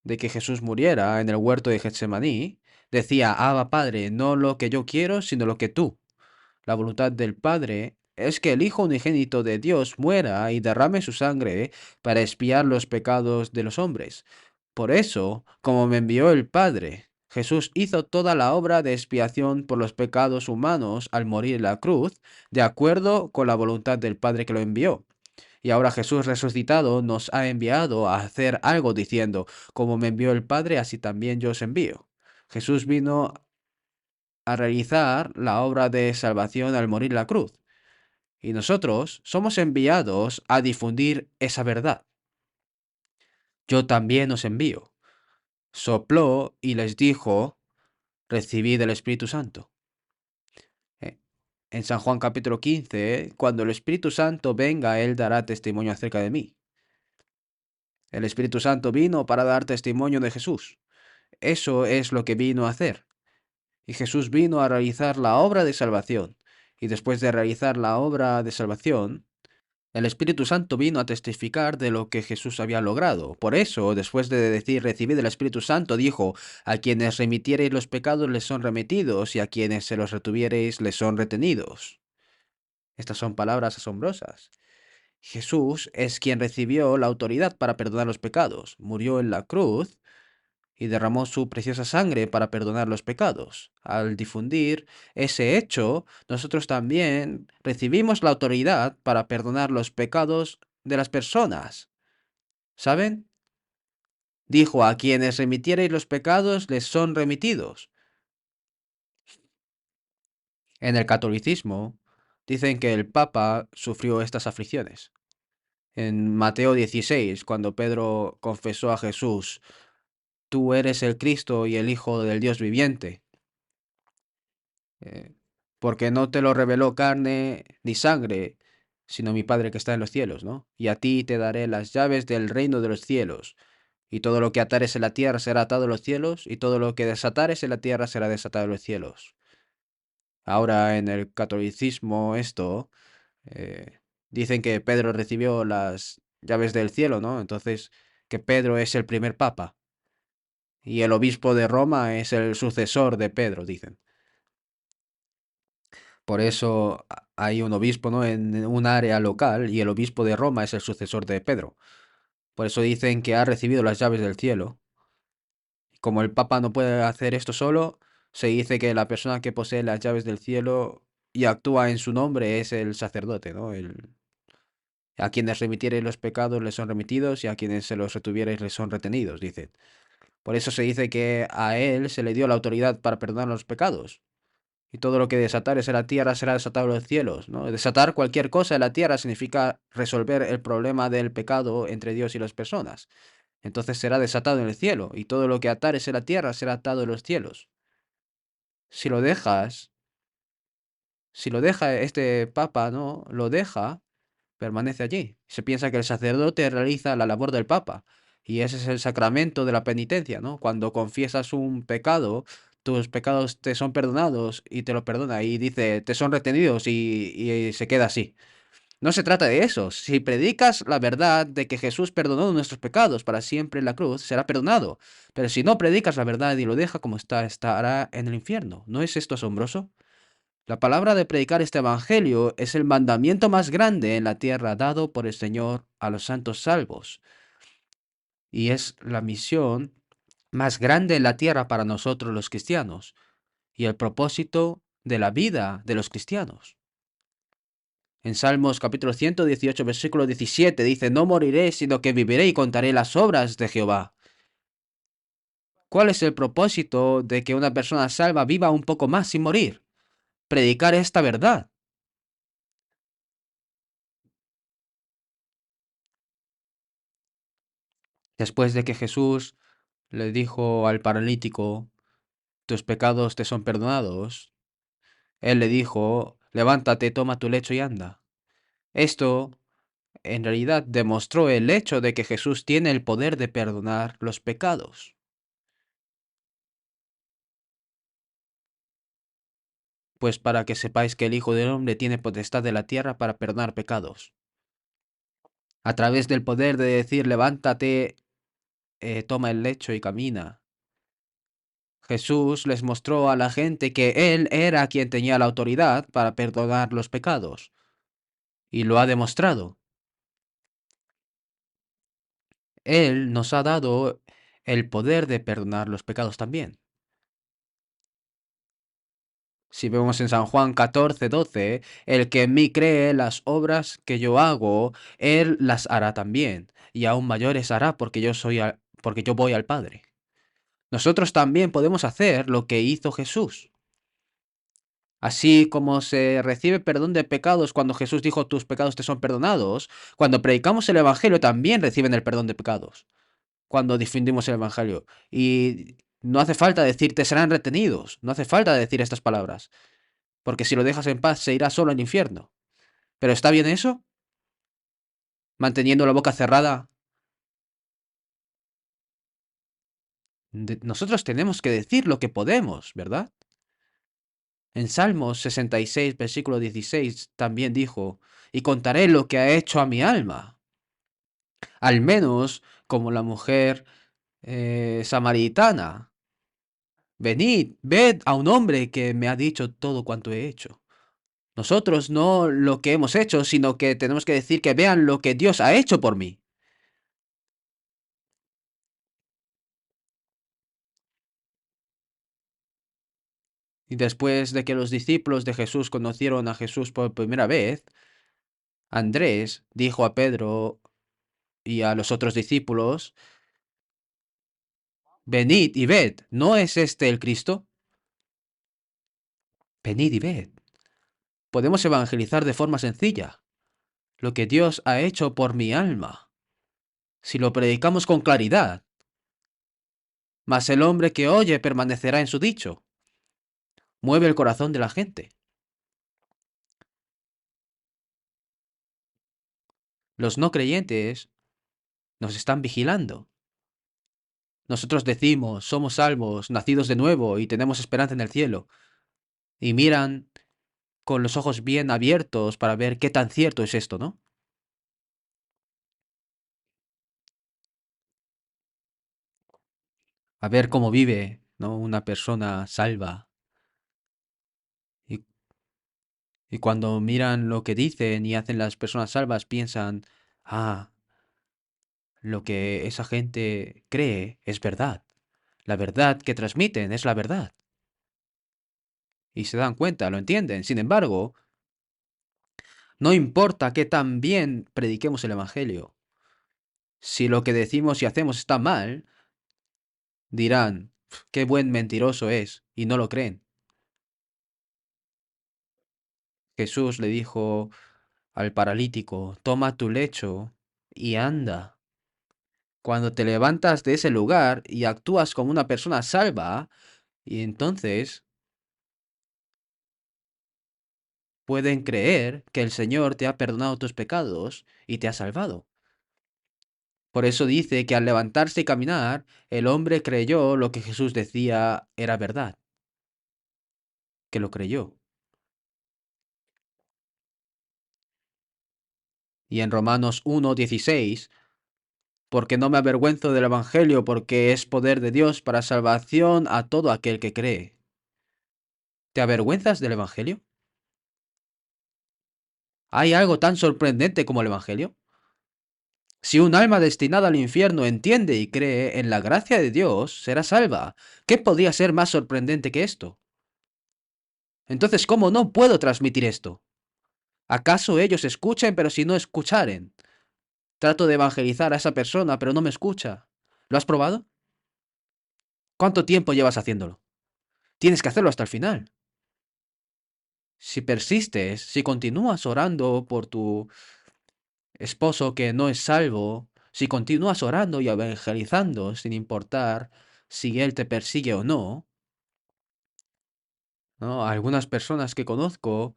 de que Jesús muriera en el huerto de Getsemaní, decía, Abba Padre, no lo que yo quiero, sino lo que tú. La voluntad del Padre es que el Hijo unigénito de Dios muera y derrame su sangre para expiar los pecados de los hombres. Por eso, como me envió el Padre, Jesús hizo toda la obra de expiación por los pecados humanos al morir en la cruz, de acuerdo con la voluntad del Padre que lo envió. Y ahora Jesús resucitado nos ha enviado a hacer algo diciendo, como me envió el Padre, así también yo os envío. Jesús vino a realizar la obra de salvación al morir en la cruz. Y nosotros somos enviados a difundir esa verdad. Yo también os envío. Sopló y les dijo, recibid el Espíritu Santo. Eh, En San Juan capítulo 15, cuando el Espíritu Santo venga, Él dará testimonio acerca de mí. El Espíritu Santo vino para dar testimonio de Jesús. Eso es lo que vino a hacer. Y Jesús vino a realizar la obra de salvación. Y después de realizar la obra de salvación, El Espíritu Santo vino a testificar de lo que Jesús había logrado. Por eso, después de decir recibid el Espíritu Santo, dijo, a quienes remitiereis los pecados les son remitidos y a quienes se los retuviereis les son retenidos. Estas son palabras asombrosas. Jesús es quien recibió la autoridad para perdonar los pecados. Murió en la cruz y derramó su preciosa sangre para perdonar los pecados. Al difundir ese hecho, nosotros también recibimos la autoridad para perdonar los pecados de las personas. ¿Saben? Dijo, a quienes remitiereis los pecados les son remitidos. En el catolicismo dicen que el Papa sufrió estas aflicciones. En Mateo 16, cuando Pedro confesó a Jesús, tú eres el Cristo y el Hijo del Dios viviente, eh, porque no te lo reveló carne ni sangre, sino mi Padre que está en los cielos, ¿no? Y a ti te daré las llaves del reino de los cielos, y todo lo que atares en la tierra será atado en los cielos, y todo lo que desatares en la tierra será desatado en los cielos. Ahora en el catolicismo eh, dicen que Pedro recibió las llaves del cielo, ¿no? Entonces, que Pedro es el primer papa, y el obispo de Roma es el sucesor de Pedro, dicen. Por eso hay un obispo, ¿no? En un área local y el obispo de Roma es el sucesor de Pedro. Por eso dicen que ha recibido las llaves del cielo. Como el Papa no puede hacer esto solo, se dice que la persona que posee las llaves del cielo y actúa en su nombre es el sacerdote, ¿no? A quienes remitiereis los pecados les son remitidos y a quienes se los retuviereis les son retenidos, dicen. Por eso se dice que a él se le dio la autoridad para perdonar los pecados. Y todo lo que desatares en la tierra será desatado en los cielos, ¿no? Desatar cualquier cosa en la tierra significa resolver el problema del pecado entre Dios y las personas. Entonces será desatado en el cielo, y todo lo que atares en la tierra será atado en los cielos. Si lo dejas, si lo deja este papa, ¿no? Lo deja, permanece allí. Se piensa que el sacerdote realiza la labor del papa, y ese es el sacramento de la penitencia, ¿no? Cuando confiesas un pecado, tus pecados te son perdonados y te lo perdona, y dice, te son retenidos y se queda así. No se trata de eso. Si predicas la verdad de que Jesús perdonó nuestros pecados para siempre en la cruz, será perdonado. Pero si no predicas la verdad y lo deja como está, estará en el infierno. ¿No es esto asombroso? La palabra de predicar este evangelio es el mandamiento más grande en la tierra dado por el Señor a los santos salvos. Y es la misión más grande en la tierra para nosotros los cristianos. Y el propósito de la vida de los cristianos. En Salmos capítulo 118, versículo 17 dice, no moriré, sino que viviré y contaré las obras de Jehová. ¿Cuál es el propósito de que una persona salva viva un poco más sin morir? Predicar esta verdad. Después de que Jesús le dijo al paralítico, tus pecados te son perdonados, él le dijo, levántate, toma tu lecho y anda. Esto, en realidad, demostró el hecho de que Jesús tiene el poder de perdonar los pecados. Pues para que sepáis que el Hijo del Hombre tiene potestad de la tierra para perdonar pecados. A través del poder de decir, levántate, toma el lecho y camina. Jesús les mostró a la gente que Él era quien tenía la autoridad para perdonar los pecados. Y lo ha demostrado. Él nos ha dado el poder de perdonar los pecados también. Si vemos en San Juan 14:12, el que en mí cree las obras que yo hago, él las hará también, y aún mayores hará porque yo voy al Padre. Nosotros también podemos hacer lo que hizo Jesús. Así como se recibe perdón de pecados cuando Jesús dijo tus pecados te son perdonados, cuando predicamos el Evangelio también reciben el perdón de pecados. Cuando difundimos el Evangelio. Y no hace falta decir te serán retenidos, no hace falta decir estas palabras. Porque si lo dejas en paz se irá solo al infierno. ¿Pero está bien eso? Manteniendo la boca cerrada. Nosotros tenemos que decir lo que podemos, ¿verdad? En Salmos 66, versículo 16, también dijo, y contaré lo que ha hecho a mi alma, al menos como la mujer samaritana. Venid, ved a un hombre que me ha dicho todo cuanto he hecho. Nosotros no lo que hemos hecho, sino que tenemos que decir que vean lo que Dios ha hecho por mí. Y después de que los discípulos de Jesús conocieron a Jesús por primera vez, Andrés dijo a Pedro y a los otros discípulos, venid y ved, ¿no es este el Cristo? Venid y ved. Podemos evangelizar de forma sencilla lo que Dios ha hecho por mi alma, si lo predicamos con claridad. Mas el hombre que oye permanecerá en su dicho. Mueve el corazón de la gente. Los no creyentes nos están vigilando. Nosotros decimos, somos salvos, nacidos de nuevo y tenemos esperanza en el cielo. Y miran con los ojos bien abiertos para ver qué tan cierto es esto, ¿no? A ver cómo vive, ¿no? Una persona salva. Y, y cuando miran lo que dicen y hacen las personas salvas, piensan, ah, lo que esa gente cree es verdad. La verdad que transmiten es la verdad. Y se dan cuenta, lo entienden. Sin embargo, no importa qué tan bien prediquemos el Evangelio. Si lo que decimos y hacemos está mal, dirán, qué buen mentiroso es, y no lo creen. Jesús le dijo al paralítico, toma tu lecho y anda. Cuando te levantas de ese lugar y actúas como una persona salva, y entonces pueden creer que el Señor te ha perdonado tus pecados y te ha salvado. Por eso dice que al levantarse y caminar, el hombre creyó lo que Jesús decía era verdad, que lo creyó. Y en Romanos 1:16, porque no me avergüenzo del Evangelio, porque es poder de Dios para salvación a todo aquel que cree. ¿Te avergüenzas del Evangelio? ¿Hay algo tan sorprendente como el Evangelio? Si un alma destinada al infierno entiende y cree en la gracia de Dios, será salva. ¿Qué podría ser más sorprendente que esto? Entonces, ¿cómo no puedo transmitir esto? ¿Acaso ellos escuchen, pero si no escucharen? Trato de evangelizar a esa persona, pero no me escucha. ¿Lo has probado? ¿Cuánto tiempo llevas haciéndolo? Tienes que hacerlo hasta el final. Si persistes, si continúas orando por tu esposo que no es salvo, si continúas orando y evangelizando sin importar si él te persigue o no, ¿no? Algunas personas que conozco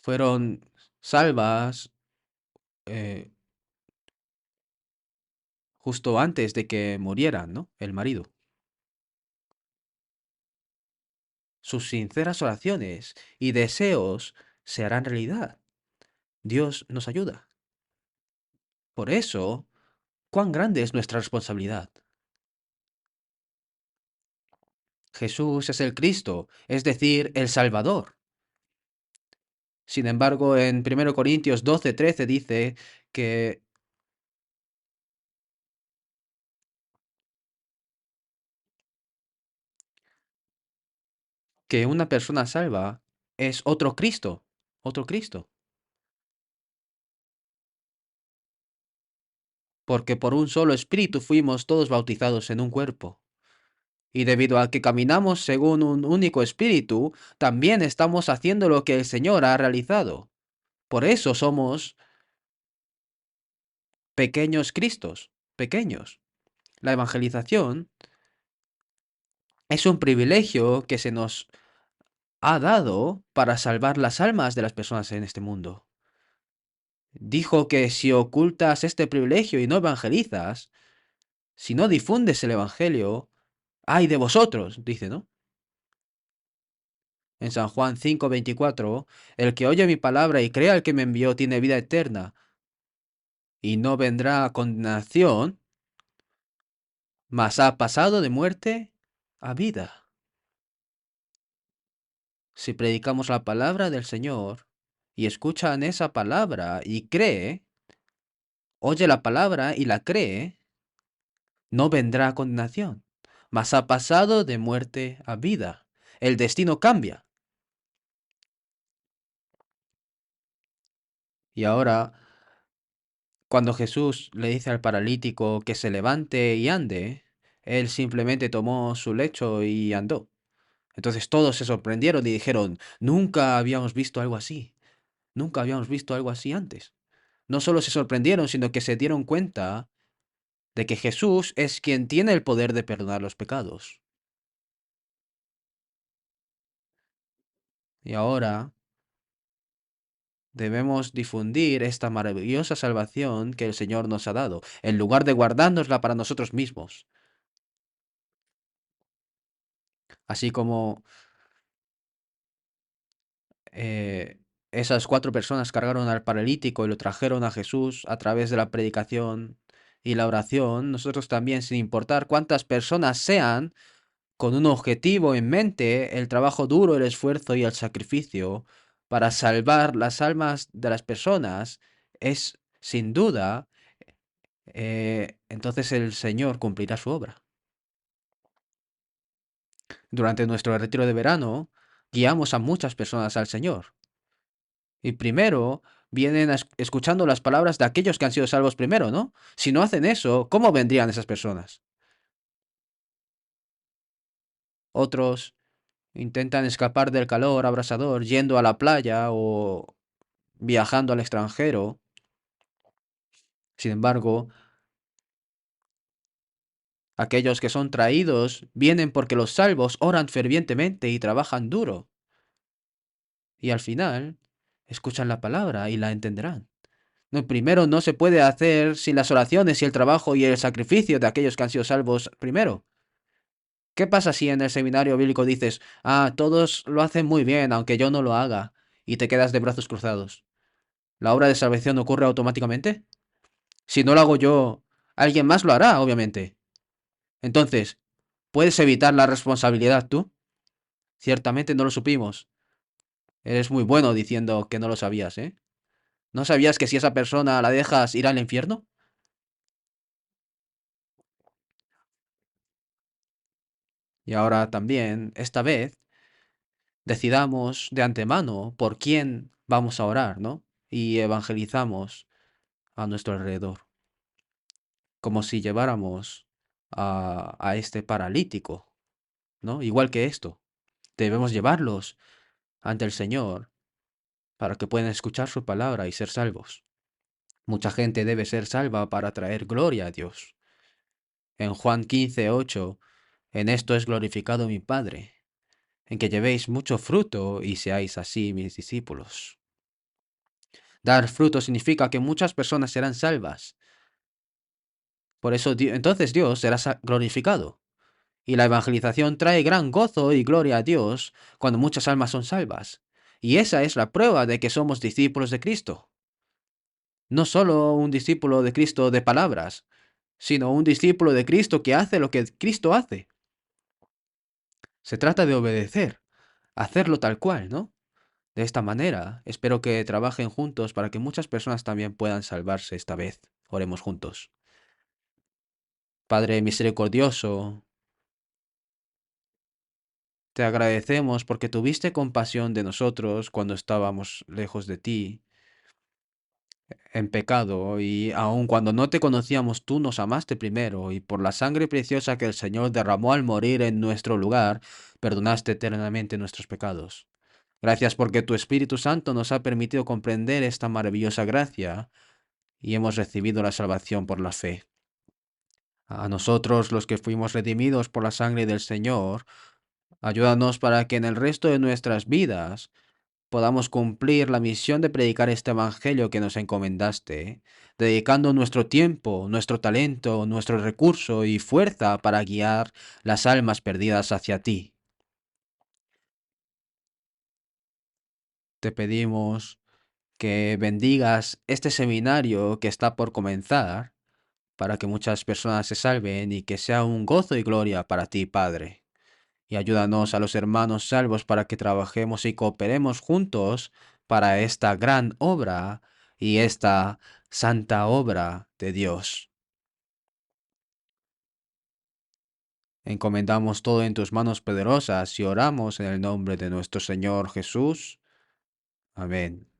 fueron salvas eh, justo antes de que murieran, ¿no? El marido. Sus sinceras oraciones y deseos se harán realidad. Dios nos ayuda. Por eso, ¿cuán grande es nuestra responsabilidad? Jesús es el Cristo, es decir, el Salvador. Sin embargo, en 1 Corintios 12:13 dice que, que una persona salva es otro Cristo, otro Cristo. Porque por un solo espíritu fuimos todos bautizados en un cuerpo. Y debido a que caminamos según un único espíritu, también estamos haciendo lo que el Señor ha realizado. Por eso somos pequeños Cristos, pequeños. La evangelización es un privilegio que se nos ha dado para salvar las almas de las personas en este mundo. Dijo que si ocultas este privilegio y no evangelizas, si no difundes el evangelio, ay de vosotros, dice, ¿no? En San Juan 5:24, el que oye mi palabra y crea al que me envió tiene vida eterna y no vendrá a condenación, mas ha pasado de muerte a vida. Si predicamos la palabra del Señor y escuchan esa palabra y cree, oye la palabra y la cree, no vendrá a condenación, mas ha pasado de muerte a vida. El destino cambia. Y ahora, cuando Jesús le dice al paralítico que se levante y ande, él simplemente tomó su lecho y andó. Entonces todos se sorprendieron y dijeron, nunca habíamos visto algo así, nunca habíamos visto algo así antes. No solo se sorprendieron, sino que se dieron cuenta de que Jesús es quien tiene el poder de perdonar los pecados. Y ahora debemos difundir esta maravillosa salvación que el Señor nos ha dado, en lugar de guardárnosla para nosotros mismos. Así como eh, esas 4 personas cargaron al paralítico y lo trajeron a Jesús a través de la predicación y la oración, nosotros también, sin importar cuántas personas sean, con un objetivo en mente, el trabajo duro, el esfuerzo y el sacrificio para salvar las almas de las personas, es sin duda, entonces el Señor cumplirá su obra. Durante nuestro retiro de verano, guiamos a muchas personas al Señor. Y primero vienen escuchando las palabras de aquellos que han sido salvos primero, ¿no? Si no hacen eso, ¿cómo vendrían esas personas? Otros intentan escapar del calor abrasador yendo a la playa o viajando al extranjero. Sin embargo, aquellos que son traídos vienen porque los salvos oran fervientemente y trabajan duro. Y al final, escuchan la palabra y la entenderán. No, primero no se puede hacer sin las oraciones y el trabajo y el sacrificio de aquellos que han sido salvos primero. ¿Qué pasa si en el seminario bíblico dices, todos lo hacen muy bien, aunque yo no lo haga, y te quedas de brazos cruzados? ¿La obra de salvación ocurre automáticamente? Si no lo hago yo, alguien más lo hará, obviamente. Entonces, ¿puedes evitar la responsabilidad tú? Ciertamente no lo supimos. Eres muy bueno diciendo que no lo sabías, ¿eh? ¿No sabías que si esa persona la dejas ir al infierno? Y ahora también, esta vez, decidamos de antemano por quién vamos a orar, ¿no? Y evangelizamos a nuestro alrededor, como si lleváramos a este paralítico, ¿no? Igual que esto, debemos llevarlos ante el Señor para que puedan escuchar su palabra y ser salvos. Mucha gente debe ser salva para traer gloria a Dios. En Juan 15:8, en esto es glorificado mi Padre, en que llevéis mucho fruto y seáis así mis discípulos. Dar fruto significa que muchas personas serán salvas. Por eso, entonces Dios será glorificado. Y la evangelización trae gran gozo y gloria a Dios cuando muchas almas son salvas. Y esa es la prueba de que somos discípulos de Cristo. No solo un discípulo de Cristo de palabras, sino un discípulo de Cristo que hace lo que Cristo hace. Se trata de obedecer, hacerlo tal cual, ¿no? De esta manera, espero que trabajen juntos para que muchas personas también puedan salvarse esta vez. Oremos juntos. Padre misericordioso, te agradecemos porque tuviste compasión de nosotros cuando estábamos lejos de ti, en pecado, y aun cuando no te conocíamos, tú nos amaste primero, y por la sangre preciosa que el Señor derramó al morir en nuestro lugar, perdonaste eternamente nuestros pecados. Gracias porque tu Espíritu Santo nos ha permitido comprender esta maravillosa gracia y hemos recibido la salvación por la fe. A nosotros, los que fuimos redimidos por la sangre del Señor, ayúdanos para que en el resto de nuestras vidas podamos cumplir la misión de predicar este Evangelio que nos encomendaste, dedicando nuestro tiempo, nuestro talento, nuestro recurso y fuerza para guiar las almas perdidas hacia ti. Te pedimos que bendigas este seminario que está por comenzar para que muchas personas se salven y que sea un gozo y gloria para ti, Padre. Y ayúdanos a los hermanos salvos para que trabajemos y cooperemos juntos para esta gran obra y esta santa obra de Dios. Encomendamos todo en tus manos poderosas y oramos en el nombre de nuestro Señor Jesús. Amén.